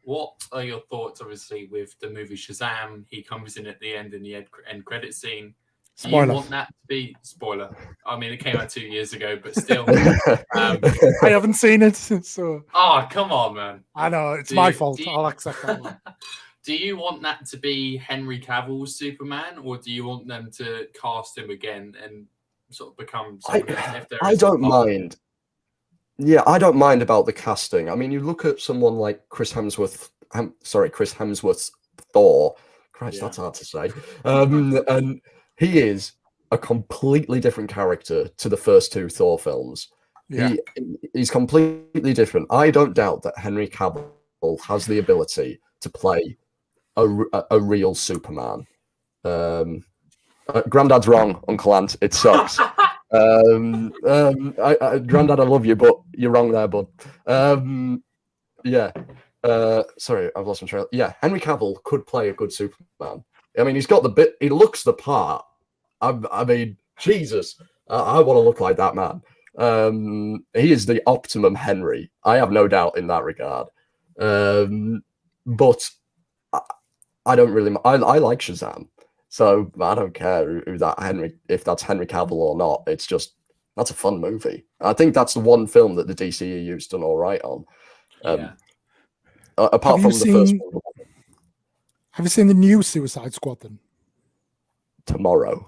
What are your thoughts, obviously, with the movie Shazam? He comes in at the end in the end credit scene. Do you want that to be spoiler? I mean, it came out 2 years ago, but still. I haven't seen it, so. Oh, come on, man! I know it's my fault. I'll accept that one. Do you want that to be Henry Cavill's Superman, or do you want them to cast him again and sort of become? I don't mind. Yeah, I don't mind about the casting. I mean, you look at someone like Chris Hemsworth's Thor. Christ, that's hard to say. And he is a completely different character to the first 2 Thor films. Yeah. He's completely different. I don't doubt that Henry Cavill has the ability to play a real Superman. Granddad's wrong, Uncle Ant. It sucks. Granddad, I love you, but you're wrong there, bud. Sorry, I've lost my trail. Yeah, Henry Cavill could play a good Superman. I mean, he's got the bit. He looks the part. I mean, Jesus, I want to look like that man. He is the optimum Henry. I have no doubt in that regard. But I don't really. I like Shazam, so I don't care who that Henry, if that's Henry Cavill or not. It's just that's a fun movie. I think that's the one film that the DCEU's done all right on. Yeah. Apart from the first one. Have you seen the new Suicide Squad then? Tomorrow.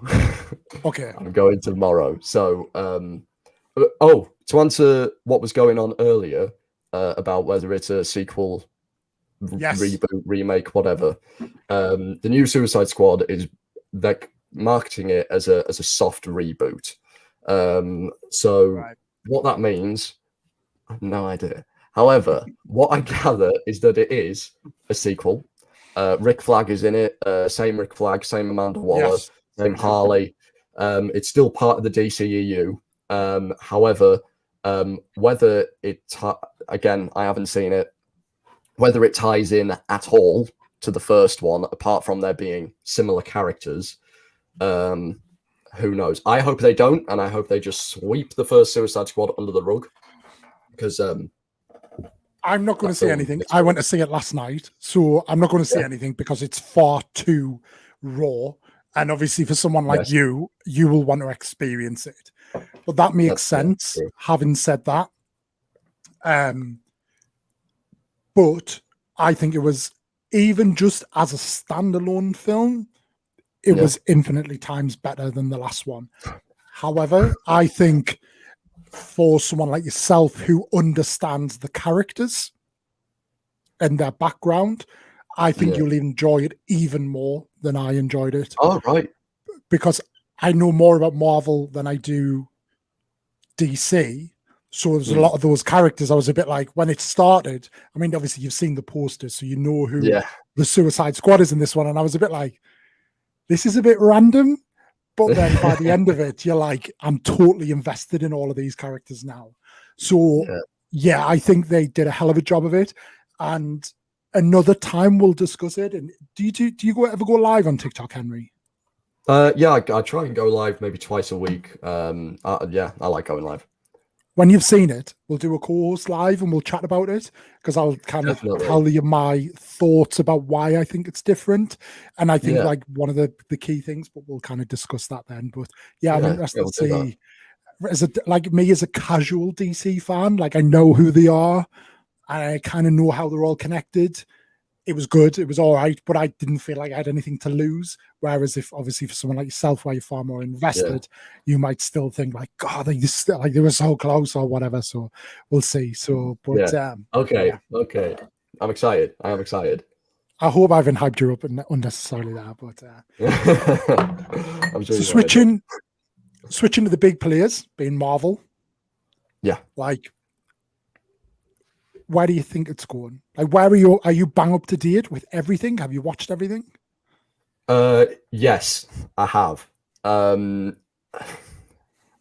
Okay. I'm going tomorrow. So, to answer what was going on earlier about whether it's a sequel, Yes. reboot, remake, whatever. The new Suicide Squad is like marketing it as a soft reboot. So Right. what that means, I have no idea. However, what I gather is that it is a sequel. Rick Flag is in it. Same Rick Flag, same Amanda Waller, Yes. same Harley. It's still part of the DCEU. However, whether it again, I haven't seen it. Whether it ties in at all to the first one, apart from there being similar characters, who knows? I hope they don't, and I hope they just sweep the first Suicide Squad under the rug. Because I'm not going to say anything. I went to see it last night, so I'm not going to say anything because it's far too raw. And obviously, for someone like you will want to experience it. But that makes sense. Having said that, but I think it was, even just as a standalone film, it was infinitely times better than the last one. However, I think for someone like yourself who understands the characters and their background, I think you'll enjoy it even more than I enjoyed it. Oh, right. Because I know more about Marvel than I do DC. So there's a lot of those characters. I was a bit like, when it started, I mean, obviously you've seen the posters, so you know who the Suicide Squad is in this one. And I was a bit like, this is a bit random. But then by the end of it, you're like, I'm totally invested in all of these characters now. So yeah, I think they did a hell of a job of it. And another time we'll discuss it. And do you ever go live on TikTok, Henry? Yeah, I try and go live maybe twice a week. Yeah, I like going live. When you've seen it, we'll do a co-host live and we'll chat about it, because I'll kind of tell you my thoughts about why I think it's different. And I think like one of the key things, but we'll kind of discuss that then. But yeah, I'm interested to see, like me as a casual DC fan, like I know who they are and I kind of know how they're all connected. It was good. It was all right, but I didn't feel like I had anything to lose. Whereas if obviously for someone like yourself, where you're far more invested, you might still think like, God, they were so close or whatever. So we'll see. So, but okay. I'm excited. I am excited. I hope I haven't hyped you up unnecessarily there. But I'm sure so switching to the big players, being Marvel. Yeah. Like, where do you think it's going? Like, where are you bang up to date with everything? Have you watched everything? Yes, I have. I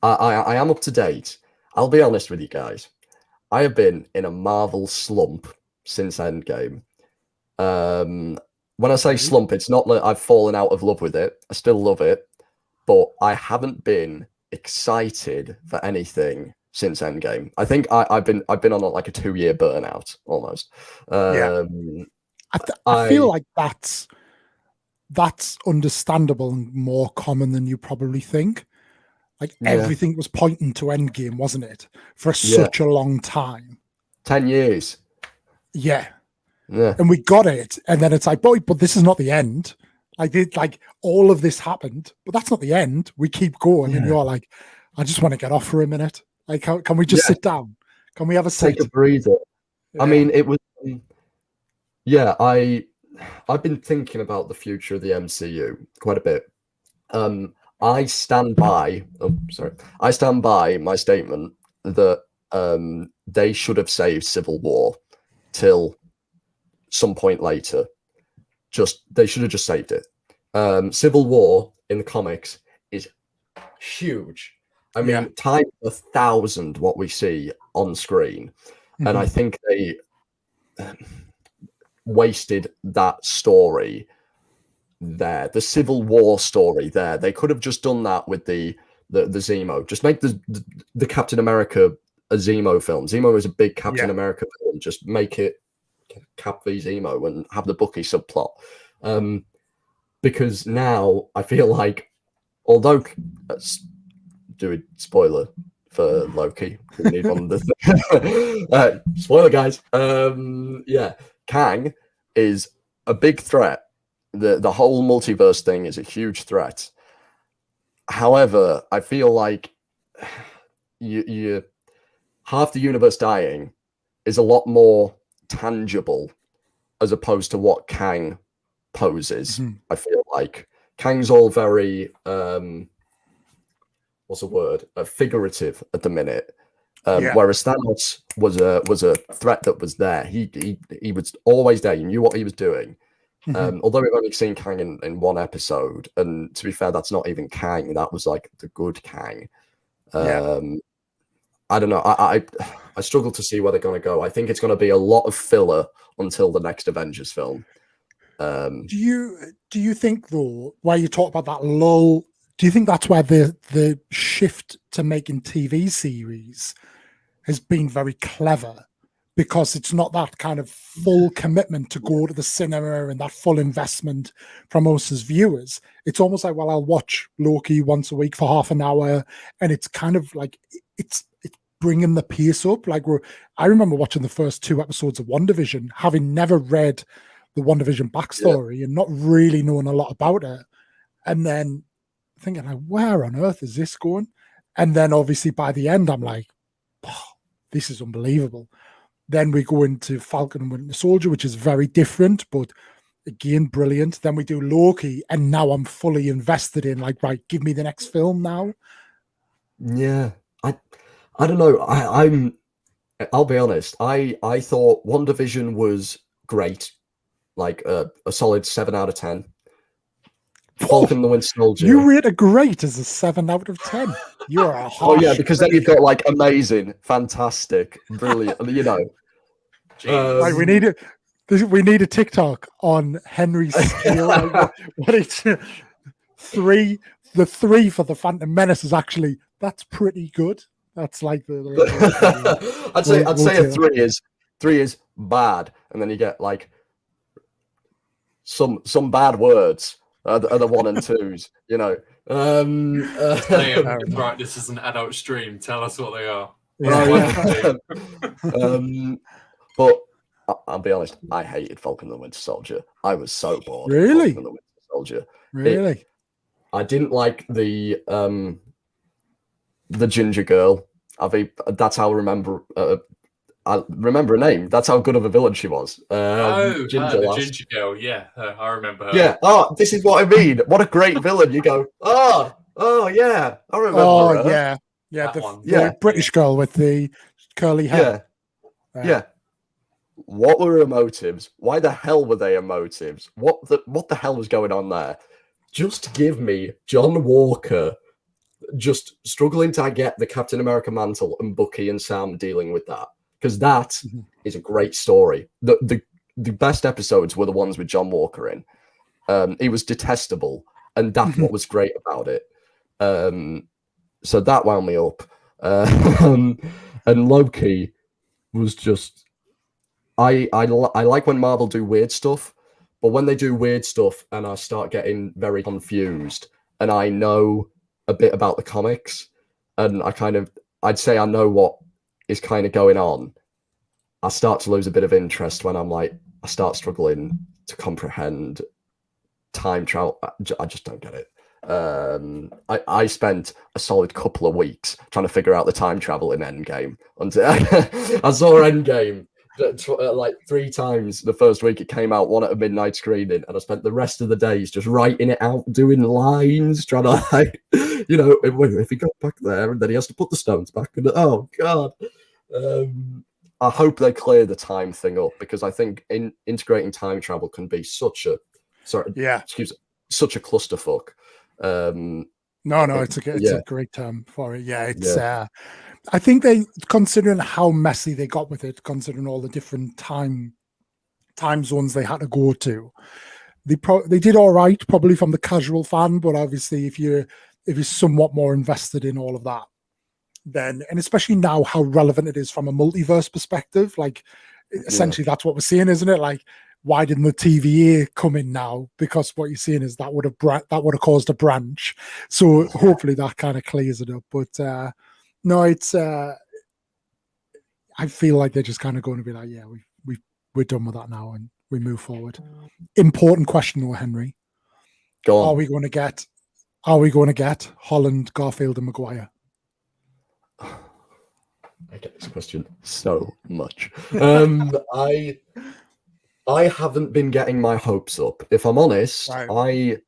am up to date. I'll be honest with you guys. I have been in a Marvel slump since Endgame. When I say slump, it's not that I've fallen out of love with it. I still love it, but I haven't been excited for anything since Endgame. I think I've been on like a 2-year burnout almost. I feel like that's understandable and more common than you probably think. Like everything was pointing to Endgame, wasn't it? For such a long time. 10 years. Yeah. And we got it. And then it's like, boy, but this is not the end. Like all of this happened, but that's not the end. We keep going. And you're like, I just want to get off for a minute. Like, can we just sit down? Can we have a sit? Take a breather. I mean, it was... I've been thinking about the future of the MCU quite a bit. I stand by my statement that they should have saved Civil War till some point later. They should have just saved it. Civil War in the comics is huge. I mean, times 1,000 what we see on screen. And I think they wasted that story there, the Civil War story there. They could have just done that with the the Zemo. Just make the Captain America a Zemo film. Zemo is a big Captain America film. Just make it Cap v Zemo and have the Bucky subplot. Because now I feel like, although let's do a spoiler for Loki, we need one of the spoiler, guys. Yeah, Kang is a big threat. The whole multiverse thing is a huge threat. However, I feel like you half the universe dying is a lot more tangible as opposed to what Kang poses. I feel like Kang's all very what's the word? Figurative at the minute. Whereas Thanos was a threat that was there. He was always there. You knew what he was doing. Although we've only seen Kang in one episode, and to be fair, that's not even Kang. That was like the good Kang. I don't know. I struggle to see where they're going to go. I think it's going to be a lot of filler until the next Avengers film. Do you think, though, where you talk about that lull, do you think that's where the shift to making TV series has been very clever? Because it's not that kind of full commitment to go to the cinema and that full investment from us as viewers. It's almost like, well, I'll watch Loki once a week for half an hour, and it's kind of like it's bringing the pace up. Like I remember watching the first 2 episodes of WandaVision, having never read the WandaVision backstory and not really knowing a lot about it, and then thinking, like, where on earth is this going? And then obviously by the end, I'm like, oh, this is unbelievable. Then we go into Falcon and Winter Soldier, which is very different, but again, brilliant. Then we do Loki, and now I'm fully invested in, like, right, give me the next film now. Yeah, I don't know. I'll be honest. I thought WandaVision was great, like a solid 7 out of 10. Falcon and the Winter Soldier. You rate a great as a 7 out of 10. You're a harsh. Oh yeah, because then you've got like amazing, fantastic, brilliant. You know, like we need a TikTok on Henry's scale. Like, what it's 3. The 3 for the Phantom Menace is actually, that's pretty good. That's like the I'd say a 3 is bad, and then you get like some bad words are the 1 and 2s, you know. Right, this is an adult stream. Tell us what they are. But I'll be honest, I hated Falcon and the Winter Soldier. I was so bored. Really? Falcon and the Winter Soldier. Really? I didn't like the ginger girl. That's how I remember. I remember her name. That's how good of a villain she was. the ginger girl. Yeah, I remember her. Yeah. Oh, this is what I mean. What a great villain! You go. Oh, yeah. I remember. Oh, her. yeah. That The British girl with the curly hair. Yeah. What were her motives? Why the hell were they her motives? What the hell was going on there? Just give me John Walker just struggling to get the Captain America mantle and Bucky and Sam dealing with that. Because that is a great story. The best episodes were the ones with John Walker in. He was detestable, and that's what was great about it. So that wound me up. And Loki was just... I like when Marvel do weird stuff, but when they do weird stuff and I start getting very confused and I know a bit about the comics and I'd say I know what is kind of going on, I start to lose a bit of interest when I start struggling to comprehend time travel. I just don't get it. I spent a solid couple of weeks trying to figure out the time travel in Endgame until I saw Endgame like 3 times the first week it came out, one at a midnight screening, and I spent the rest of the days just writing it out, doing lines, trying to if he got back there and then he has to put the stones back, and oh god. I hope they clear the time thing up, because I think integrating time travel can be such a clusterfuck. It's a great term for it. I think they, considering how messy they got with it, considering all the different time zones they had to go to, they did all right, probably from the casual fan. But obviously, if you're somewhat more invested in all of that, then, and especially now how relevant it is from a multiverse perspective, like essentially that's what we're seeing, isn't it? Like, why didn't the TVA come in now? Because what you're seeing is that would have caused a branch. So hopefully that kind of clears it up. But no, it's I feel like they're just kind of going to be like, yeah, we're done with that now and we move forward. Important question though, Henry. Go on. Are we going to get Holland, Garfield, and Maguire? I get this question so much. I haven't been getting my hopes up. If I'm honest, Right. I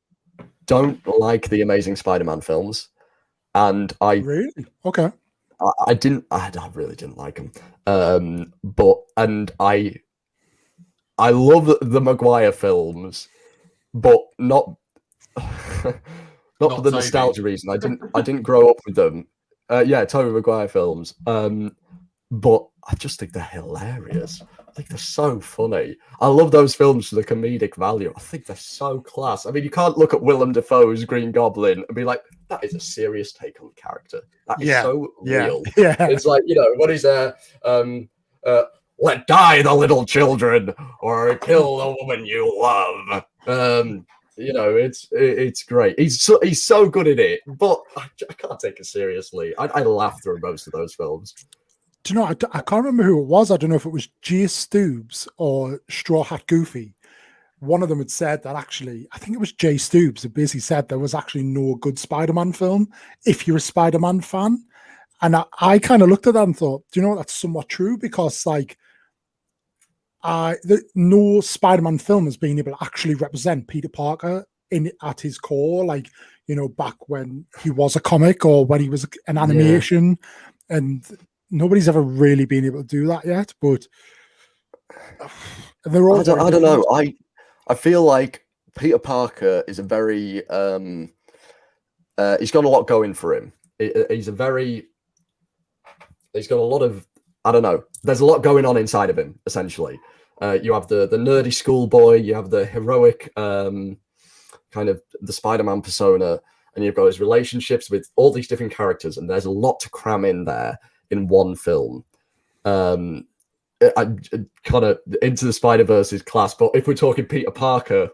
don't like the Amazing Spider-Man films, and I Really? Okay. I really didn't like them. I love the Maguire films, but not for the Toby. nostalgia reason. I didn't grow up with them. Yeah, Tobey Maguire films. But I just think they're hilarious. I think they're so funny. I love those films for the comedic value. I think they're so class. I mean, you can't look at Willem Dafoe's Green Goblin and be like, that is a serious take on the character. That is so real. Yeah. It's like, what is there? Let die the little children or kill the woman you love. It's great. He's so good at it, but I can't take it seriously. I laugh through most of those films. Do you know, I can't remember who it was. I don't know if it was Jay Stoobs or Straw Hat Goofy. One of them had said that actually, I think it was Jay Stoobs, that basically said there was actually no good Spider-Man film if you're a Spider-Man fan. And I kind of looked at that and thought, do you know what, that's somewhat true, because like no Spider-Man film has been able to actually represent Peter Parker at his core, like, back when he was a comic or when he was an animation, and nobody's ever really been able to do that yet. But they're all. I don't know. I feel like Peter Parker is a very he's got a lot going for him. He's got a lot of, I don't know. There's a lot going on inside of him. Essentially, you have the nerdy schoolboy, you have the heroic kind of the Spider-Man persona, and you've got his relationships with all these different characters, and there's a lot to cram in there in one film. I kind of Into the Spider-Verse is class, but if we're talking Peter Parker,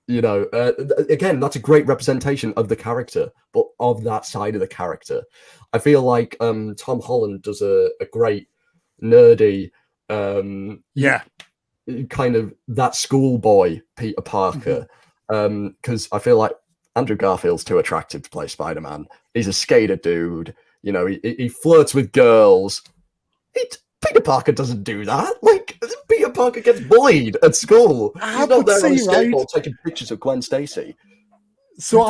again, that's a great representation of the character, but of that side of the character. I feel like Tom Holland does a great nerdy, kind of that schoolboy Peter Parker, because I feel like Andrew Garfield's too attractive to play Spider-Man. He's a skater dude. He flirts with girls. Peter Parker doesn't do that. Like, Peter Parker gets bullied at school. He's not there on a skateboard taking pictures of Gwen Stacy. So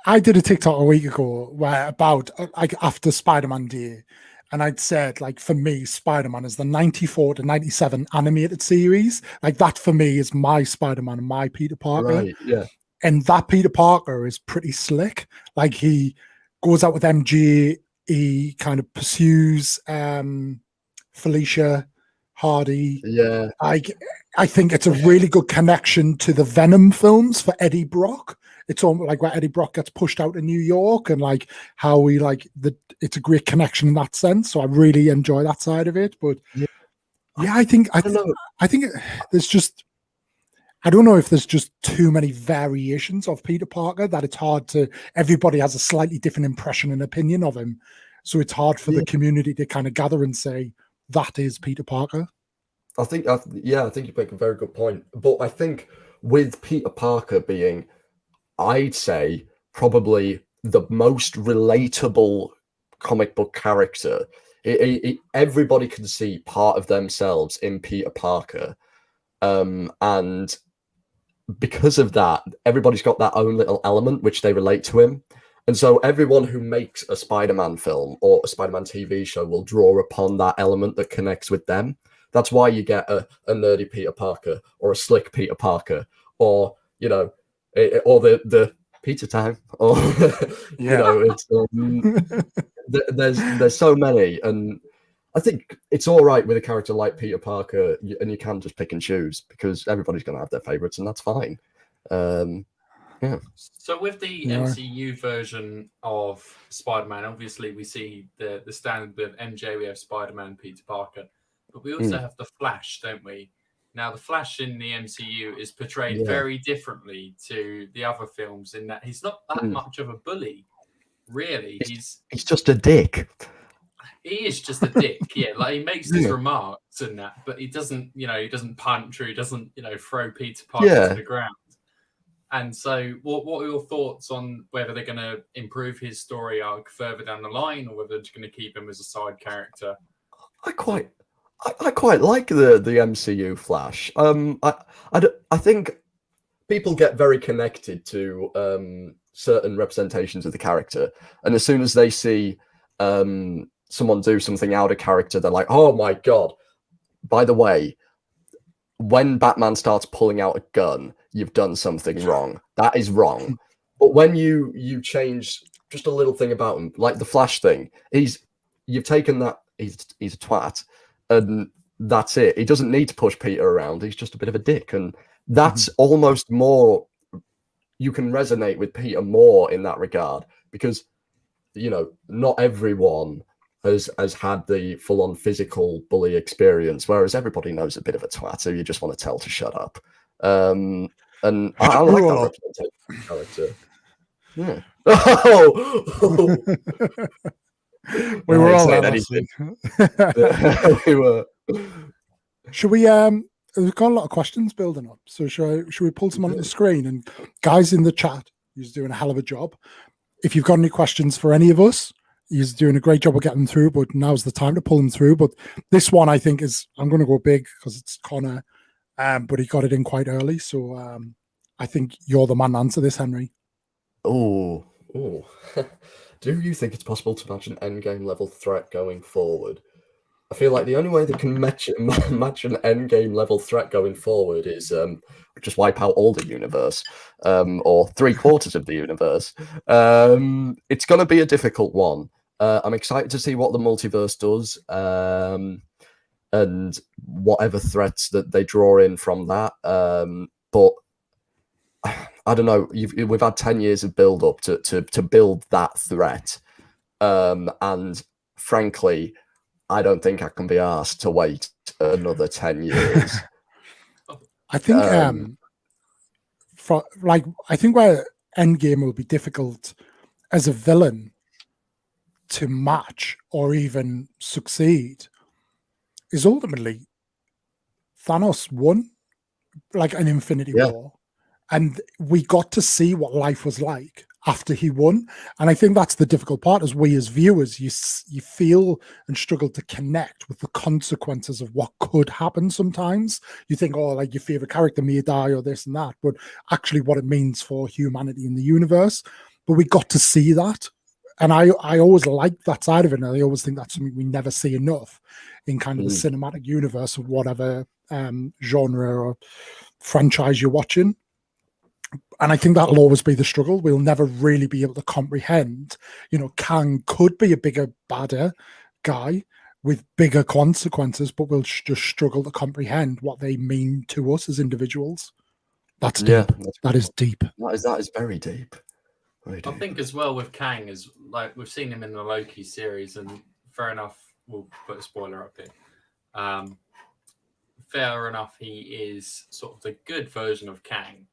I did a TikTok a week ago where about like after Spider-Man Day, and I'd said, like, for me, Spider-Man is the 94 to 97 animated series. Like, that for me is my Spider-Man and my Peter Parker. Right, yeah. And that Peter Parker is pretty slick. Like, he goes out with MJ, he kind of pursues Felicia Hardy. Yeah. I think it's a really good connection to the Venom films for Eddie Brock. It's almost like where Eddie Brock gets pushed out in New York, and like how it's a great connection in that sense. So I really enjoy that side of it. But I think there's just, I don't know if there's just too many variations of Peter Parker that it's hard to, everybody has a slightly different impression and opinion of him. So it's hard for the community to kind of gather and say, that is Peter Parker. I think you make a very good point. But I think with Peter Parker being, I'd say, probably the most relatable comic book character, everybody can see part of themselves in Peter Parker. And because of that, everybody's got that own little element which they relate to him. And so everyone who makes a Spider-Man film or a Spider-Man TV show will draw upon that element that connects with them. That's why you get a nerdy Peter Parker or a slick Peter Parker, or, or the pizza time, or, it's, there's so many. And I think it's all right with a character like Peter Parker, and you can just pick and choose because everybody's going to have their favorites, and that's fine. So with the MCU version of Spider-Man, obviously we see the standard with MJ, we have Spider-Man, Peter Parker, but we also have the Flash, don't we? Now the Flash in the MCU is portrayed very differently to the other films in that he's not that much of a bully, really. He's just a dick. He is just a dick, yeah. Like he makes his remarks and that, but he doesn't, he doesn't punch or he doesn't, throw Peter Parker to the ground. And so, what are your thoughts on whether they're going to improve his story arc further down the line, or whether they're just going to keep him as a side character? I quite like the MCU Flash. I think people get very connected to certain representations of the character, and as soon as they see someone do something out of character, they're like, "Oh my god!" By the way, when Batman starts pulling out a gun, you've done something wrong. That is wrong. But when you change just a little thing about him, like the Flash thing, you've taken that he's a twat, and that's it. He doesn't need to push Peter around. He's just a bit of a dick, and that's almost more. You can resonate with Peter more in that regard because not everyone has had the full-on physical bully experience, whereas everybody knows a bit of a twat, so you just want to tell to shut up. And I like that representation character. Yeah. We were all anything. We were. Should we? We've got a lot of questions building up, so should we pull some onto the screen? And guys in the chat, you're doing a hell of a job. If you've got any questions for any of us, he's doing a great job of getting them through, but now's the time to pull them through. But this one, I think, I'm going to go big because it's Connor, but he got it in quite early. So I think you're the man to answer this, Henry. Oh. Do you think it's possible to match an Endgame level threat going forward? I feel like the only way they can match an Endgame level threat going forward is just wipe out all the universe, or 3/4 of the universe. It's going to be a difficult one. I'm excited to see what the multiverse does, and whatever threats that they draw in from that. But I don't know. We've had 10 years of build up to build that threat, and frankly, I don't think I can be asked to wait another 10 years. I think, I think where Endgame will be difficult as a villain to match or even succeed is ultimately Thanos won, like an Infinity War, and we got to see what life was like after he won. And I think that's the difficult part. As we as viewers, you feel and struggle to connect with the consequences of what could happen. Sometimes you think, oh, like your favorite character may die or this and that, but actually what it means for humanity in the universe. But we got to see that, and I always like that side of it, and I always think that's something we never see enough in kind of the cinematic universe of whatever genre or franchise you're watching. And I think that'll always be the struggle. We'll never really be able to comprehend. Kang could be a bigger, badder guy with bigger consequences, but we'll just struggle to comprehend what they mean to us as individuals. That's deep. That is deep. That is very deep. I think as well with Kang is like we've seen him in the Loki series, and fair enough, we'll put a spoiler up here. Fair enough, he is sort of the good version of Kang.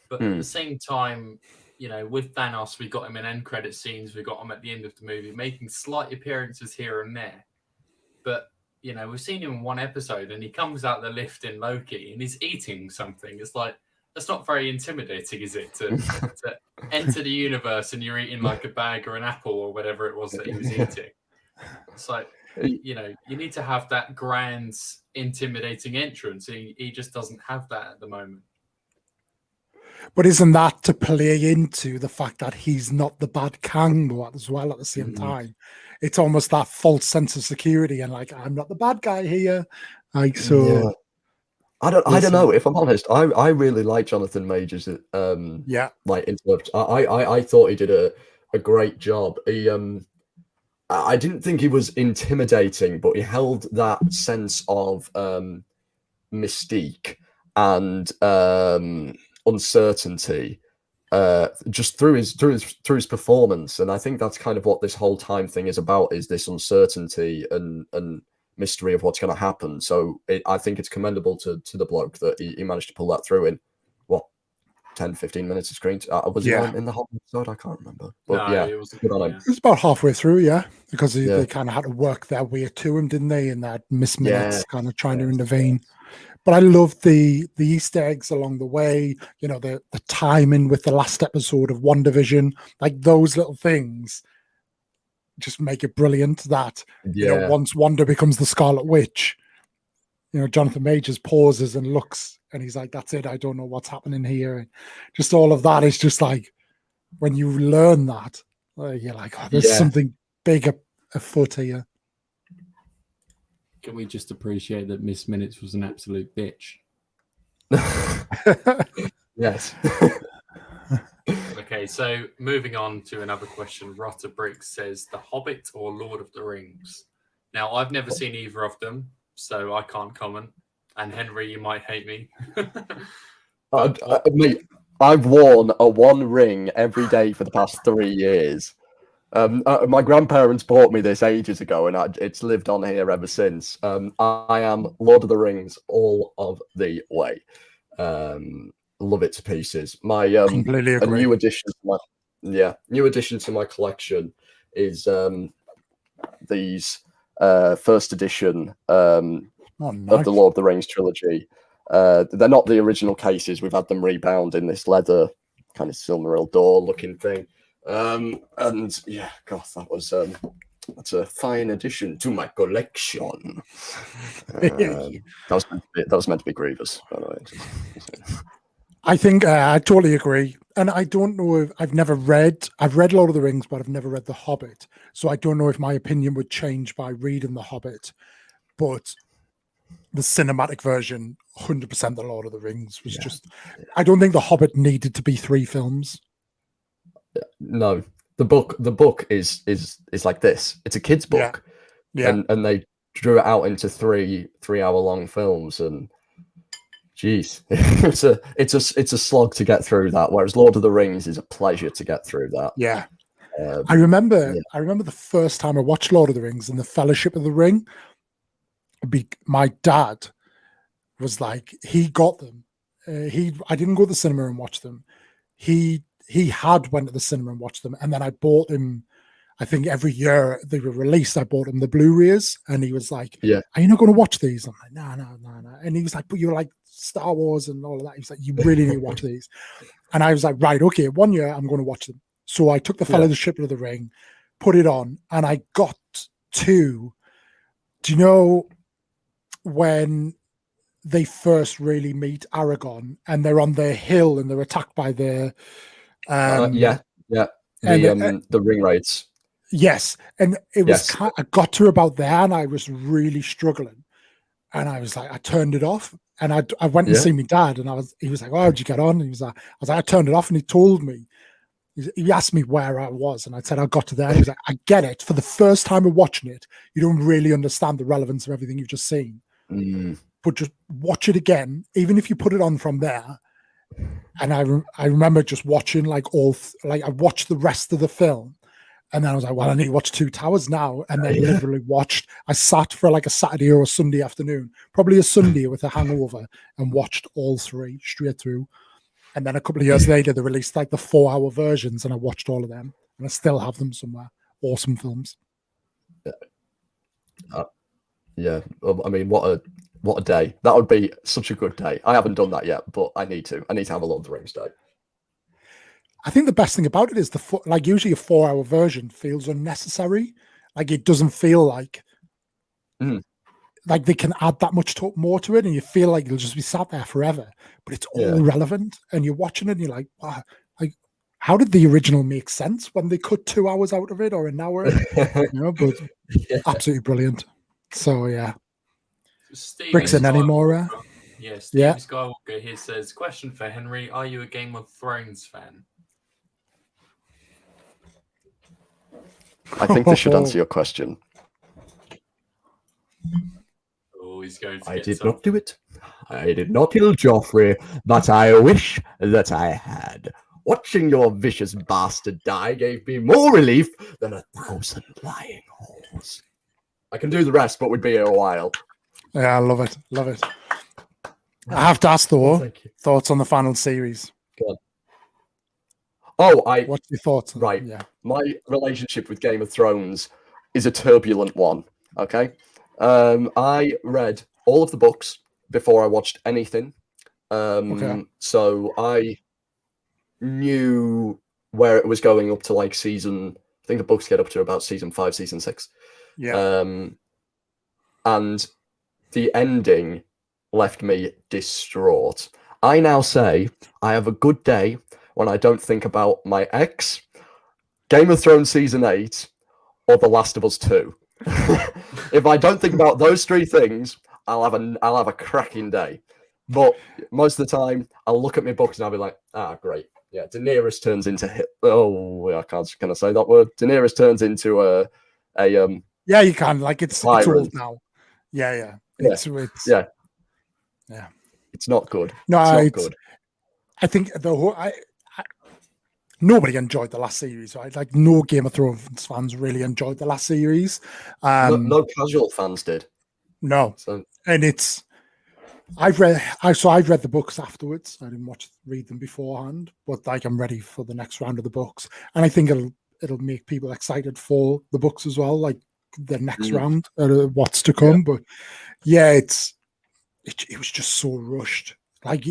But at the same time, with Thanos, we got him in end credit scenes. We got him at the end of the movie, making slight appearances here and there. But, we've seen him in one episode and he comes out the lift in Loki and he's eating something. It's like, that's not very intimidating, is it? To enter the universe and you're eating like a bag or an apple or whatever it was that he was eating. It's like, you need to have that grand, intimidating entrance. He just doesn't have that at the moment. But isn't that to play into the fact that he's not the bad Kang as well at the same time? It's almost that false sense of security and like, I'm not the bad guy here. Like, so... Yeah. I don't know. If I'm honest, I really like Jonathan Majors. Like interpret. I thought he did a great job. He I didn't think he was intimidating, but he held that sense of mystique and uncertainty just through his performance. And I think that's kind of what this whole time thing is about, is this uncertainty and mystery of what's going to happen. So I think it's commendable to the bloke that he managed to pull that through in what 10-15 minutes of screen. Was he in the whole episode? I can't remember, but No, yeah, it was good on him. It was about halfway through, because they kind of had to work their way to him, didn't they? In that missed minutes, kind of trying to intervene. But I love the Easter eggs along the way. You know, the timing with the last episode of WandaVision, like those little things, just make it brilliant. That you know, once Wanda becomes the Scarlet Witch, you know, Jonathan Majors pauses and looks, and he's like, "That's it. I don't know what's happening here." And just all of that is just like, when you learn that, you're like, "Oh, there's something big afoot here." Can we just appreciate that Miss Minutes was an absolute bitch? Yes. Okay, so moving on to another question. Rotter Briggs says, The Hobbit or Lord of the Rings? Now, I've never seen either of them, so I can't comment. And Henry, you might hate me. Mate, I've worn a one ring every day for the past 3 years. My grandparents bought me this ages ago, and it's lived on here ever since. I am Lord of the Rings all of the way. Love it to pieces. My Completely agree. new addition to my collection is these first edition of the Lord of the Rings trilogy. They're not the original cases. We've had them rebound in this leather kind of Silmaril door looking thing. And yeah, God, that's a fine addition to my collection. That was meant to be Grievous, by the way. I think I totally agree, and I don't know if I've read Lord of the Rings, but I've never read The Hobbit, so I don't know if my opinion would change by reading The Hobbit. But the cinematic version, 100% The Lord of the Rings was just. I don't think The Hobbit needed to be 3 films. No, the book is like this. It's a kid's book, and they drew it out into 3-hour long films, and geez, it's a slog to get through that. Whereas Lord of the Rings is a pleasure to get through that. Yeah, I remember the first time I watched Lord of the Rings and the Fellowship of the Ring. My dad was like, he got them. I didn't go to the cinema and watch them. He had went to the cinema and watched them, and then I bought him. I think every year they were released, I bought him the Blu-rays, and he was like, "Are you not going to watch these?" I'm like, "No." And he was like, "But you're like Star Wars and all of that." He was like, "You really need to watch these." And I was like, "Right, okay, one year I'm going to watch them." So I took the Fellowship of the Ring, put it on, and I got to. Do you know when they first really meet Aragorn and they're on their hill and they're attacked by the the ring raids? Yes, and it was I got to about there and I was really struggling, and I was like, I turned it off, and I went and see my dad, and he was like, "Oh, how'd you get on?" And he was like, I was like, "I turned it off," and he told me. He asked me where I was, and I said I got to there. And he was like, "I get it. For the first time of watching it, you don't really understand the relevance of everything you've just seen, but just watch it again, even if you put it on from there." And I remember just watching I watched the rest of the film, and then I was like, "Well, I need to watch Two Towers now." And then literally I sat for like a Saturday or a Sunday afternoon, probably a Sunday with a hangover, and watched all 3 straight through. And then a couple of years later, they released like the 4-hour versions, and I watched all of them, and I still have them somewhere. Awesome films. I mean, what a day. That would be such a good day. I haven't done that yet, but I need to have a Lord of the Rings day. I think the best thing about it is usually a 4-hour version feels unnecessary. Like it doesn't feel like they can add that much more to it, and you feel like you'll just be sat there forever. But it's all relevant, and you're watching it, and you're like, wow, like how did the original make sense when they cut 2 hours out of it or an hour? But absolutely brilliant. So yeah. Bricks in anymore. Steve Skywalker here says, question for Henry, are you a Game of Thrones fan? I think this should answer your question. Oh, he's going to I did not do it. I did not kill Joffrey, but I wish that I had. Watching your vicious bastard die gave me more relief than 1,000 lying holes. I can do the rest, but we'd be here a while. Yeah, I love it. Love it. I have to ask though, Thank you. thoughts on the final series. Go on. What's your thoughts? Right. Yeah. My relationship with Game of Thrones is a turbulent one. Okay. I read all of the books before I watched anything. Okay. So I knew where it was going up to like season. I think the books get up to about season 5, season 6. Yeah. And the ending left me distraught. I now say I have a good day when I don't think about my ex, Game of Thrones season 8, or The Last of Us 2. If I don't think about those 3 things, I'll have a cracking day. But most of the time, I'll look at my books and I'll be like, great. Yeah, Daenerys turns into can I say that word? Daenerys turns into a Yeah, you can. Like it's old now. Yeah. It's yeah. Yeah. It's not good. No, it's not good. I think the whole nobody enjoyed the last series, right? Like no Game of Thrones fans really enjoyed the last series. No casual fans did. No. So And I've read the books afterwards. I didn't read them beforehand, but like I'm ready for the next round of the books. And I think it'll make people excited for the books as well, like the next round, what's to come. But yeah, it was just so rushed. Like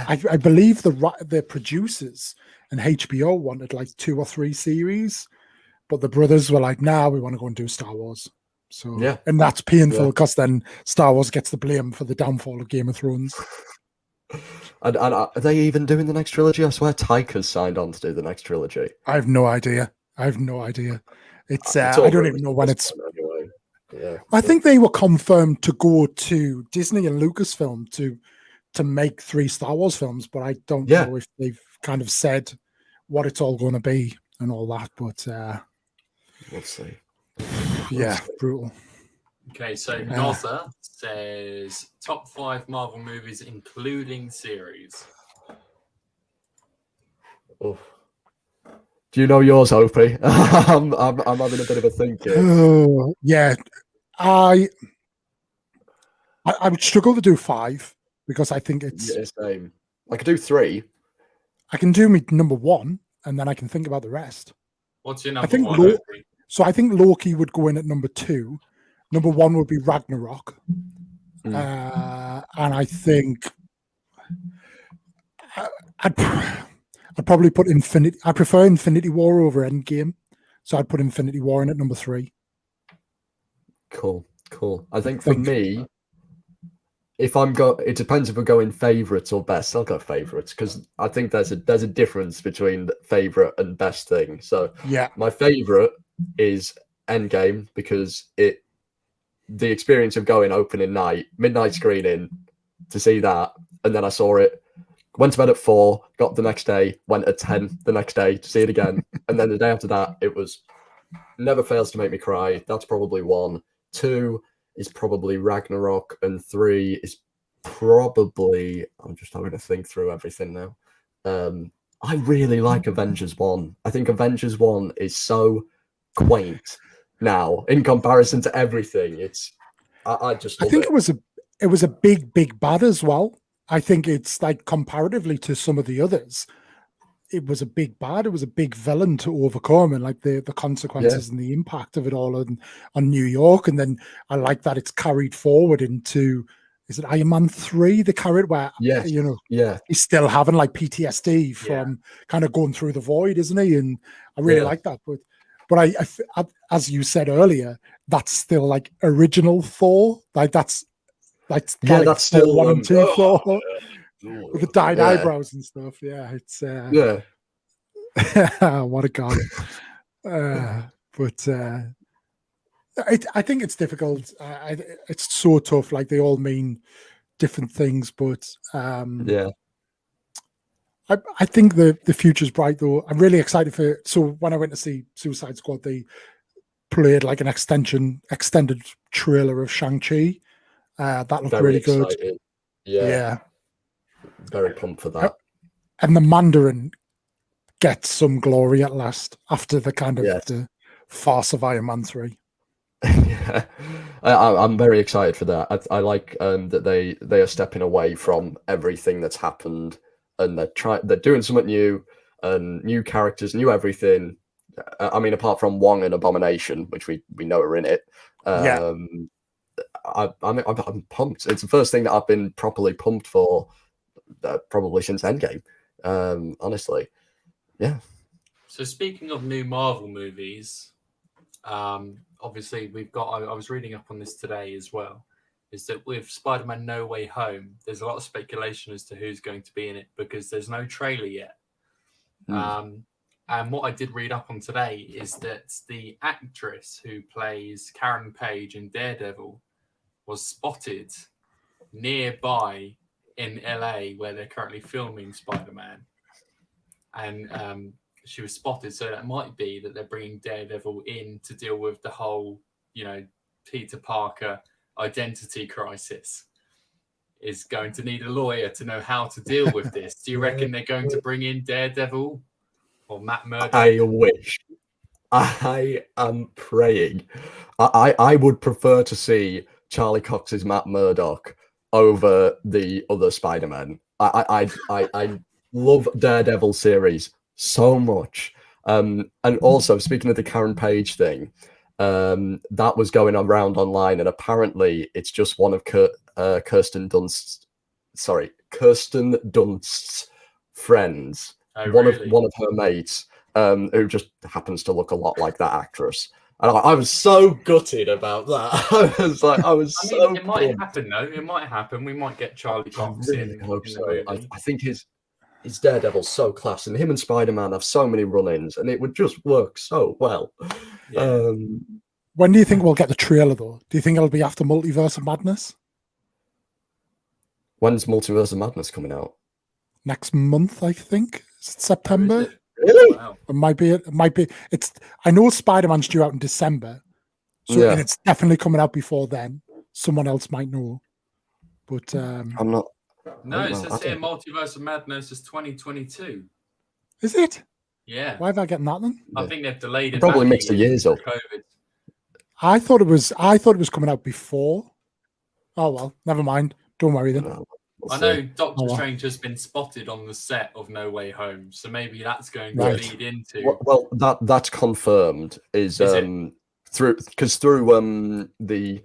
I believe the producers and HBO wanted like 2 or 3 series, but the brothers were like, "Nah, we want to go and do Star Wars." So and that's painful because then Star Wars gets the blame for the downfall of Game of Thrones. And are they even doing the next trilogy? I swear Taika's signed on to do the next trilogy. I have no idea. It's I don't even know when it's. Anyway. Yeah. I think they were confirmed to go to Disney and Lucasfilm to make 3 Star Wars films, but I don't know if they've kind of said what it's all going to be and all that. But we'll see. Yeah, brutal. Okay, so Notha says top 5 Marvel movies, including series. Oh. Do you know yours, Opie? I'm having a bit of a think here. Oh, yeah, I would struggle to do 5 because I think it's. Yeah, same. I could do 3. I can do me number 1, and then I can think about the rest. What's your number 1? So I think Loki would go in at number 2. Number 1 would be Ragnarok. And I think I'd probably put Infinity. I prefer Infinity War over Endgame. So I'd put Infinity War in at number 3. Cool. I think for me, it depends if we're going favourites or best. I'll go favourites because I think there's a difference between favourite and best thing. So yeah, my favourite is Endgame because the experience of going opening night, midnight screening to see that, and then I saw it, went to bed at 4, got the next day, went at 10 the next day to see it again, and then the day after that, it was never fails to make me cry. That's probably 1. 2 is probably Ragnarok, and 3 is probably, I'm just having to think through everything now. I really like Avengers 1. I think Avengers 1 is so quaint now in comparison to everything. I think it was a big bad as well. I think it's like comparatively to some of the others, it was a big bad. It was a big villain to overcome, and like the consequences and the impact of it all on New York. And then I like that it's carried forward into, is it Iron Man 3? They carried where he's still having like PTSD from kind of going through the void, isn't he? And I really like that. But I, as you said earlier, that's still like original Thor. Like that's that's still 1 and 2 Thor with the dyed eyebrows and stuff. Yeah, it's what a god. But I think it's difficult. It's so tough. Like they all mean different things, but I think the future's bright though. I'm really excited for. So when I went to see Suicide Squad, they played like an extended trailer of Shang-Chi. That looked really good. Yeah. Very pumped for that. and the Mandarin gets some glory at last after the kind of Yes. the farce of Iron Man 3. Yeah, I'm very excited for that. I like that they are stepping away from everything that's happened, and they're doing something new, and new characters, new everything. I mean, apart from Wong and Abomination, which we know are in it. Yeah. I'm pumped. It's the first thing that I've been properly pumped for probably since Endgame. Honestly, yeah. So speaking of new Marvel movies, obviously we've got. I was reading up on this today as well. Is that with Spider-Man No Way Home, there's a lot of speculation as to who's going to be in it because there's no trailer yet. And what I did read up on today is that the actress who plays Karen Page in Daredevil was spotted nearby in LA where they're currently filming Spider-Man. And she was spotted, so that might be that they're bringing Daredevil in to deal with the whole, Peter Parker identity crisis. Is going to need a lawyer to know how to deal with this. Do you reckon they're going to bring in Daredevil or Matt Murdock? I wish. I am praying. I would prefer to see Charlie Cox's Matt Murdock over the other Spider-Man. I love Daredevil series so much. And also, speaking of the Karen Page thing, that was going around online, and apparently it's just one of Kirsten Dunst's friends. Oh, one really? of her mates, who just happens to look a lot like that actress. And I was so gutted about that. I was so. It might happen though. It might happen. We might get Charlie Cox in. I hope in so. the movie. I think his Daredevil's so class, and him and Spider-Man have so many run-ins, and it would just work so well. Yeah. When do you think we'll get the trailer, though? Do you think it'll be after Multiverse of Madness? When's Multiverse of Madness coming out? Next month, I think. Is it September? Is it? Really? Wow. It might be. I know Spider-Man's due out in December, so and it's definitely coming out before then. Someone else might know, but I'm not. No, it says here Multiverse of Madness is 2022. Is it? Yeah. Why have I getting that then? I think they've delayed it. Probably back mixed the years up. COVID. I thought it was coming out before. Oh well, never mind. Don't worry then. No, I know Doctor Strange has been spotted on the set of No Way Home, so maybe that's going to lead into. Well, that's confirmed. Is through the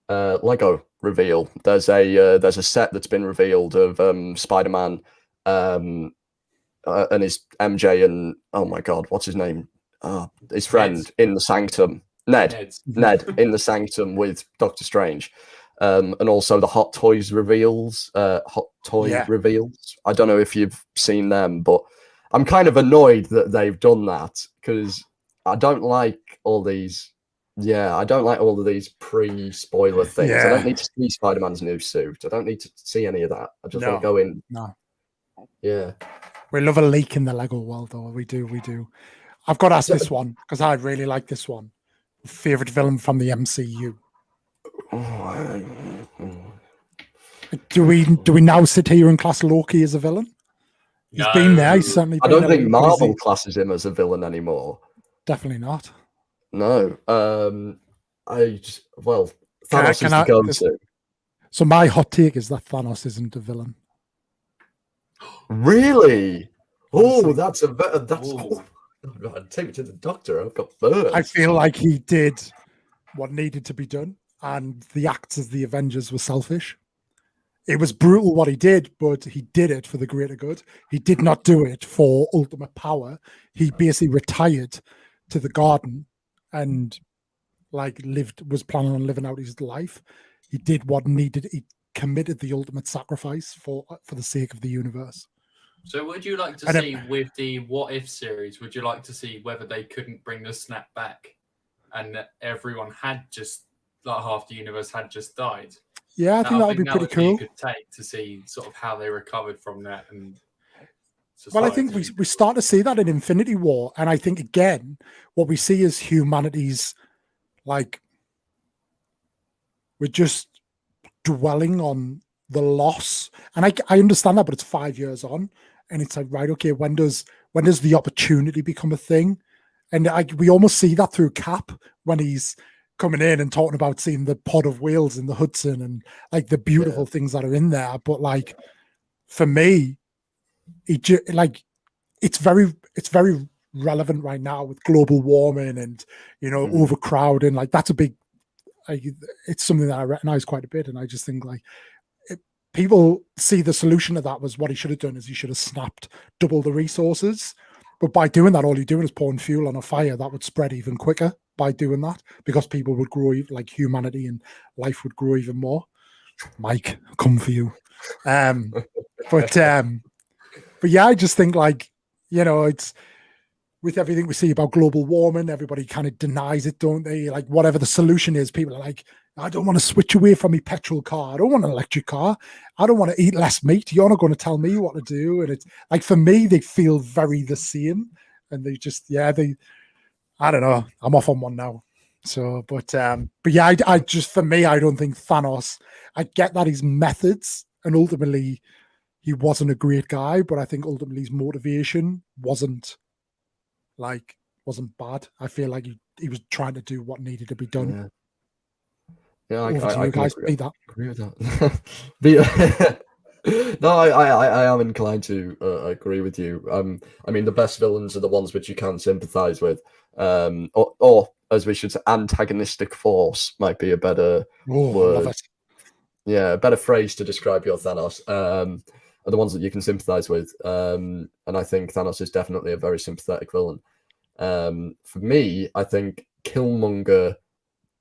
Lego reveal. There's a set that's been revealed of Spider-Man and his MJ and oh my god, what's his name? His friend in the Sanctum. Ned in the Sanctum with Doctor Strange. And also the Hot Toys reveals. Reveals. I don't know if you've seen them, but I'm kind of annoyed that they've done that because I don't like all these. Yeah, I don't like all of these pre-spoiler things. I don't need to see Spider-Man's new suit. I don't need to see any of that. I just want to go in. No. Yeah. We love a leak in the Lego world, though. We do. I've got to ask this one because I really like this one. Favorite villain from the MCU? Do we now sit here and class Loki as a villain? He's been there. He's certainly. I don't think Marvel classes him as a villain anymore. Definitely not. No. Thanos is the go-to. So my hot take is that Thanos isn't a villain. Really? Oh, that's. Oh God, take me to the doctor. I've got burns. I feel like he did what needed to be done, and the acts of the Avengers were selfish. It was brutal what he did, but he did it for the greater good. He did not do it for ultimate power. He basically retired to the garden and was planning on living out his life. He did what needed. He committed the ultimate sacrifice for the sake of the universe. So would you like to see with the What If series, would you like to see whether they couldn't bring the snap back and that everyone had just, like half the universe had just died? Yeah, I think that would be pretty cool. You could take to see sort of how they recovered from that. And well, I think we start to see that in Infinity War. And I think, again, what we see is humanity's, we're just dwelling on the loss. And I understand that, but it's 5 years on, and it's like, right, okay, when does the opportunity become a thing? And we almost see that through Cap when he's coming in and talking about seeing the pod of whales in the Hudson and like the beautiful things that are in there. But like for me, it's very relevant right now with global warming and overcrowding. Like that's a big. It's something that I recognize quite a bit, and I just think like people see the solution to that was what he should have done is he should have snapped double the resources. But by doing that, all you're doing is pouring fuel on a fire that would spread even quicker by doing that, because people would grow, like humanity and life would grow even more. Mike, come for you. But yeah, I just think like, it's with everything we see about global warming, everybody kind of denies it, don't they? Like whatever the solution is, people are like, I don't want to switch away from my petrol car. I don't want an electric car. I don't want to eat less meat. You're not going to tell me what to do. And it's like, for me, they feel very the same. And they just, I don't know. I'm off on one now. So, but yeah, I just, for me, I don't think Thanos, I get that his methods and ultimately he wasn't a great guy, but I think ultimately his motivation wasn't bad. I feel like he was trying to do what needed to be done. Yeah, I can agree with that. No, I am inclined to agree with you. I mean, the best villains are the ones which you can sympathize with, or as we should say, antagonistic force might be a better word. Love it. Yeah, a better phrase to describe your Thanos. Are the ones that you can sympathize with, and I think Thanos is definitely a very sympathetic villain. For me, I think Killmonger,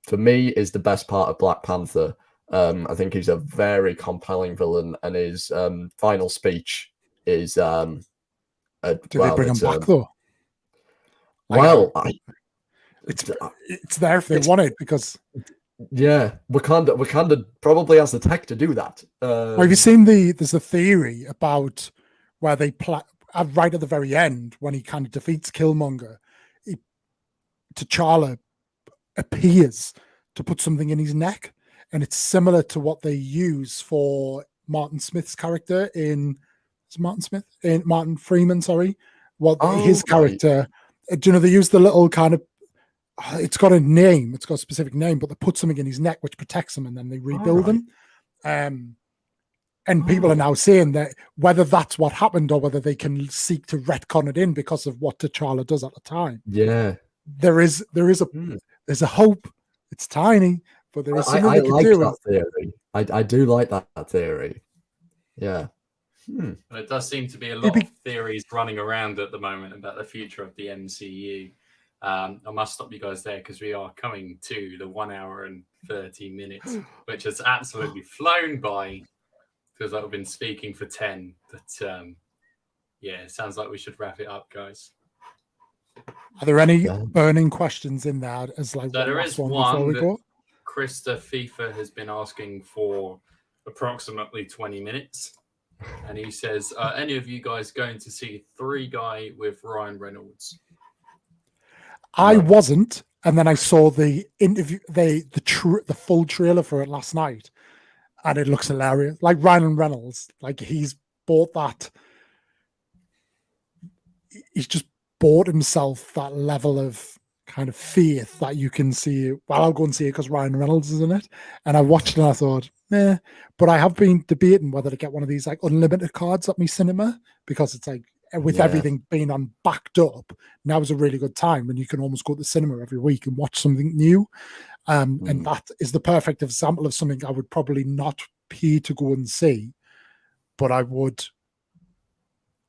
for me, is the best part of Black Panther. I think he's a very compelling villain, and his final speech is. Do they bring him back though? Well, it's there if they want it, because Wakanda probably has the tech to do that. Have you seen there's a theory about where they right at the very end when he kind of defeats Killmonger, T'Challa appears to put something in his neck, and it's similar to what they use for Martin Smith's character in Martin Freeman, sorry. His character, do you know, they use the little kind of, it's got a name, it's got a specific name, but they put something in his neck which protects him, and then they rebuild him. And people are now saying that whether that's what happened or whether they can seek to retcon it in because of what T'Challa does at the time. Yeah, there's a hope. It's tiny, but there is something I they like can do. That theory. I do like that theory. Yeah. And it does seem to be a lot of theories running around at the moment about the future of the MCU. I must stop you guys there because we are coming to the 1 hour and 30 minutes, which has absolutely flown by. Feels like we've been speaking for 10. But it sounds like we should wrap it up, guys. Are there any burning questions in there? As like, so there is one that Krista FIFA has been asking for approximately 20 minutes. And he says, are any of you guys going to see Three Guy with Ryan Reynolds? I wasn't, and then I saw the interview, the full trailer for it last night, and it looks hilarious. Like Ryan Reynolds, like he's bought that. He's just bought himself that level of kind of faith that you can see. Well, I'll go and see it because Ryan Reynolds is in it. And I watched it and I thought, but I have been debating whether to get one of these like unlimited cards at my cinema, because it's like with everything being on backed up, now is a really good time when you can almost go to the cinema every week and watch something new. And that is the perfect example of something I would probably not pay to go and see, but I would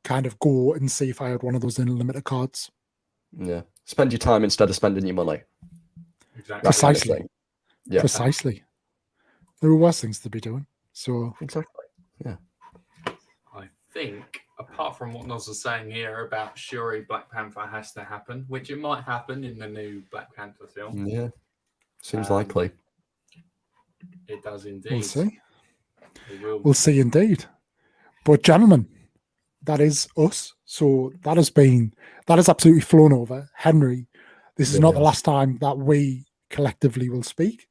kind of go and see if I had one of those unlimited cards. Yeah. Spend your time instead of spending your money. Exactly. Precisely. Kind of yeah. Precisely. There are worse things to be doing. So exactly. Yeah. I think, apart from what Noz was saying here about Shuri Black Panther has to happen, which it might happen in the new Black Panther film. Yeah. Seems likely. It does indeed. We'll see. We'll see indeed. But gentlemen, that is us. So that has absolutely flown over. Henry, this is not the last time that we collectively will speak,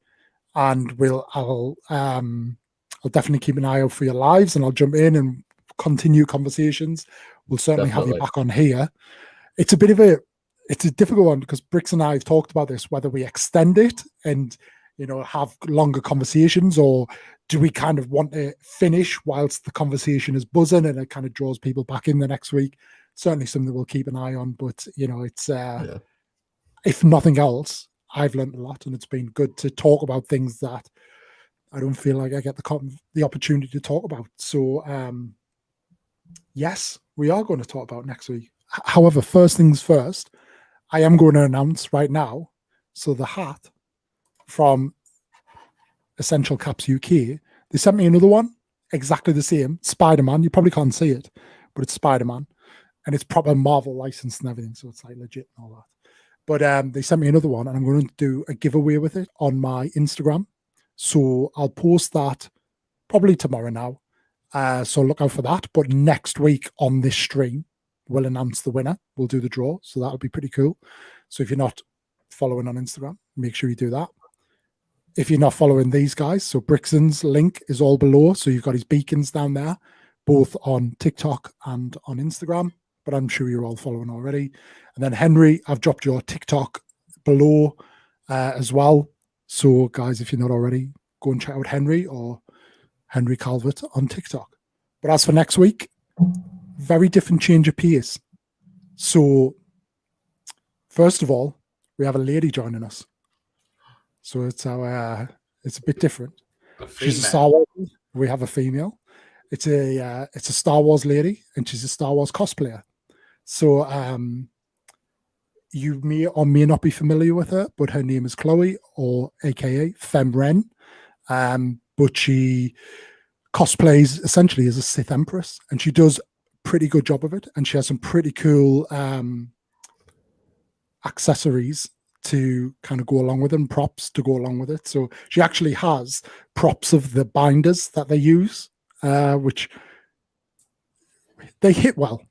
and I'll I'll definitely keep an eye out for your lives, and I'll jump in and continue conversations. We'll certainly have you Definitely. back on here. It's a bit of it's a difficult one because Bricks and I have talked about this, whether we extend it and, you know, have longer conversations, or do we kind of want to finish whilst the conversation is buzzing and it kind of draws people back in the next week. Certainly something we'll keep an eye on, but, you know, it's, Yeah. if nothing else, I've learned a lot, and it's been good to talk about things that I don't feel like I get the opportunity to talk about. So, yes, we are going to talk about next week. However, first things first, I am going to announce right now. So the hat from Essential Caps UK, they sent me another one, exactly the same, Spider-Man. You probably can't see it, but it's Spider-Man, and it's proper Marvel licensed and everything, so it's like legit and all that. But they sent me another one, and I'm going to do a giveaway with it on my Instagram. So I'll post that probably tomorrow now. So look out for that. But next week on this stream, we'll announce the winner. We'll do the draw. So that'll be pretty cool. So if you're not following on Instagram, make sure you do that. If you're not following these guys, so Brixton's link is all below. So you've got his beacons down there, both on TikTok and on Instagram. But I'm sure you're all following already. And then Henry, I've dropped your TikTok below as well. So guys, if you're not already, go and check out Henry or Henry Calvert on TikTok. But as for next week, very different change of pace. So first of all, we have a lady joining us. So it's a bit different. She's a Star Wars. We have a female. It's a Star Wars lady, and she's a Star Wars cosplayer. So you may or may not be familiar with her, but her name is Chloe, or AKA Fem Ren. But she cosplays essentially as a Sith Empress, and she does a pretty good job of it. And she has some pretty cool accessories to kind of go along with it, and props to go along with it. So she actually has props of the binders that they use, which they hit well.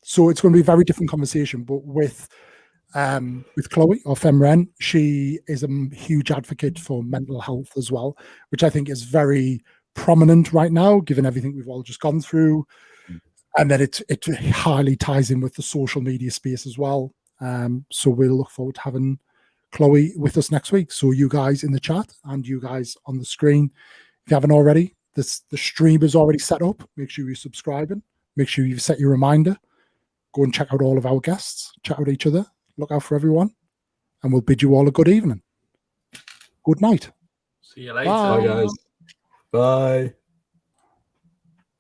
So it's going to be a very different conversation, but with Chloe, or Femren, she is a huge advocate for mental health as well, which I think is very prominent right now, given everything we've all just gone through. And then it highly ties in with the social media space as well. So we'll look forward to having Chloe with us next week. So you guys in the chat and you guys on the screen, if you haven't already, the stream is already set up. Make sure you're subscribing. Make sure you've set your reminder. Go and check out all of our guests. Check out each other. Look out for everyone. And we'll bid you all a good evening. Good night. See you later. Bye. Bye, guys. Bye.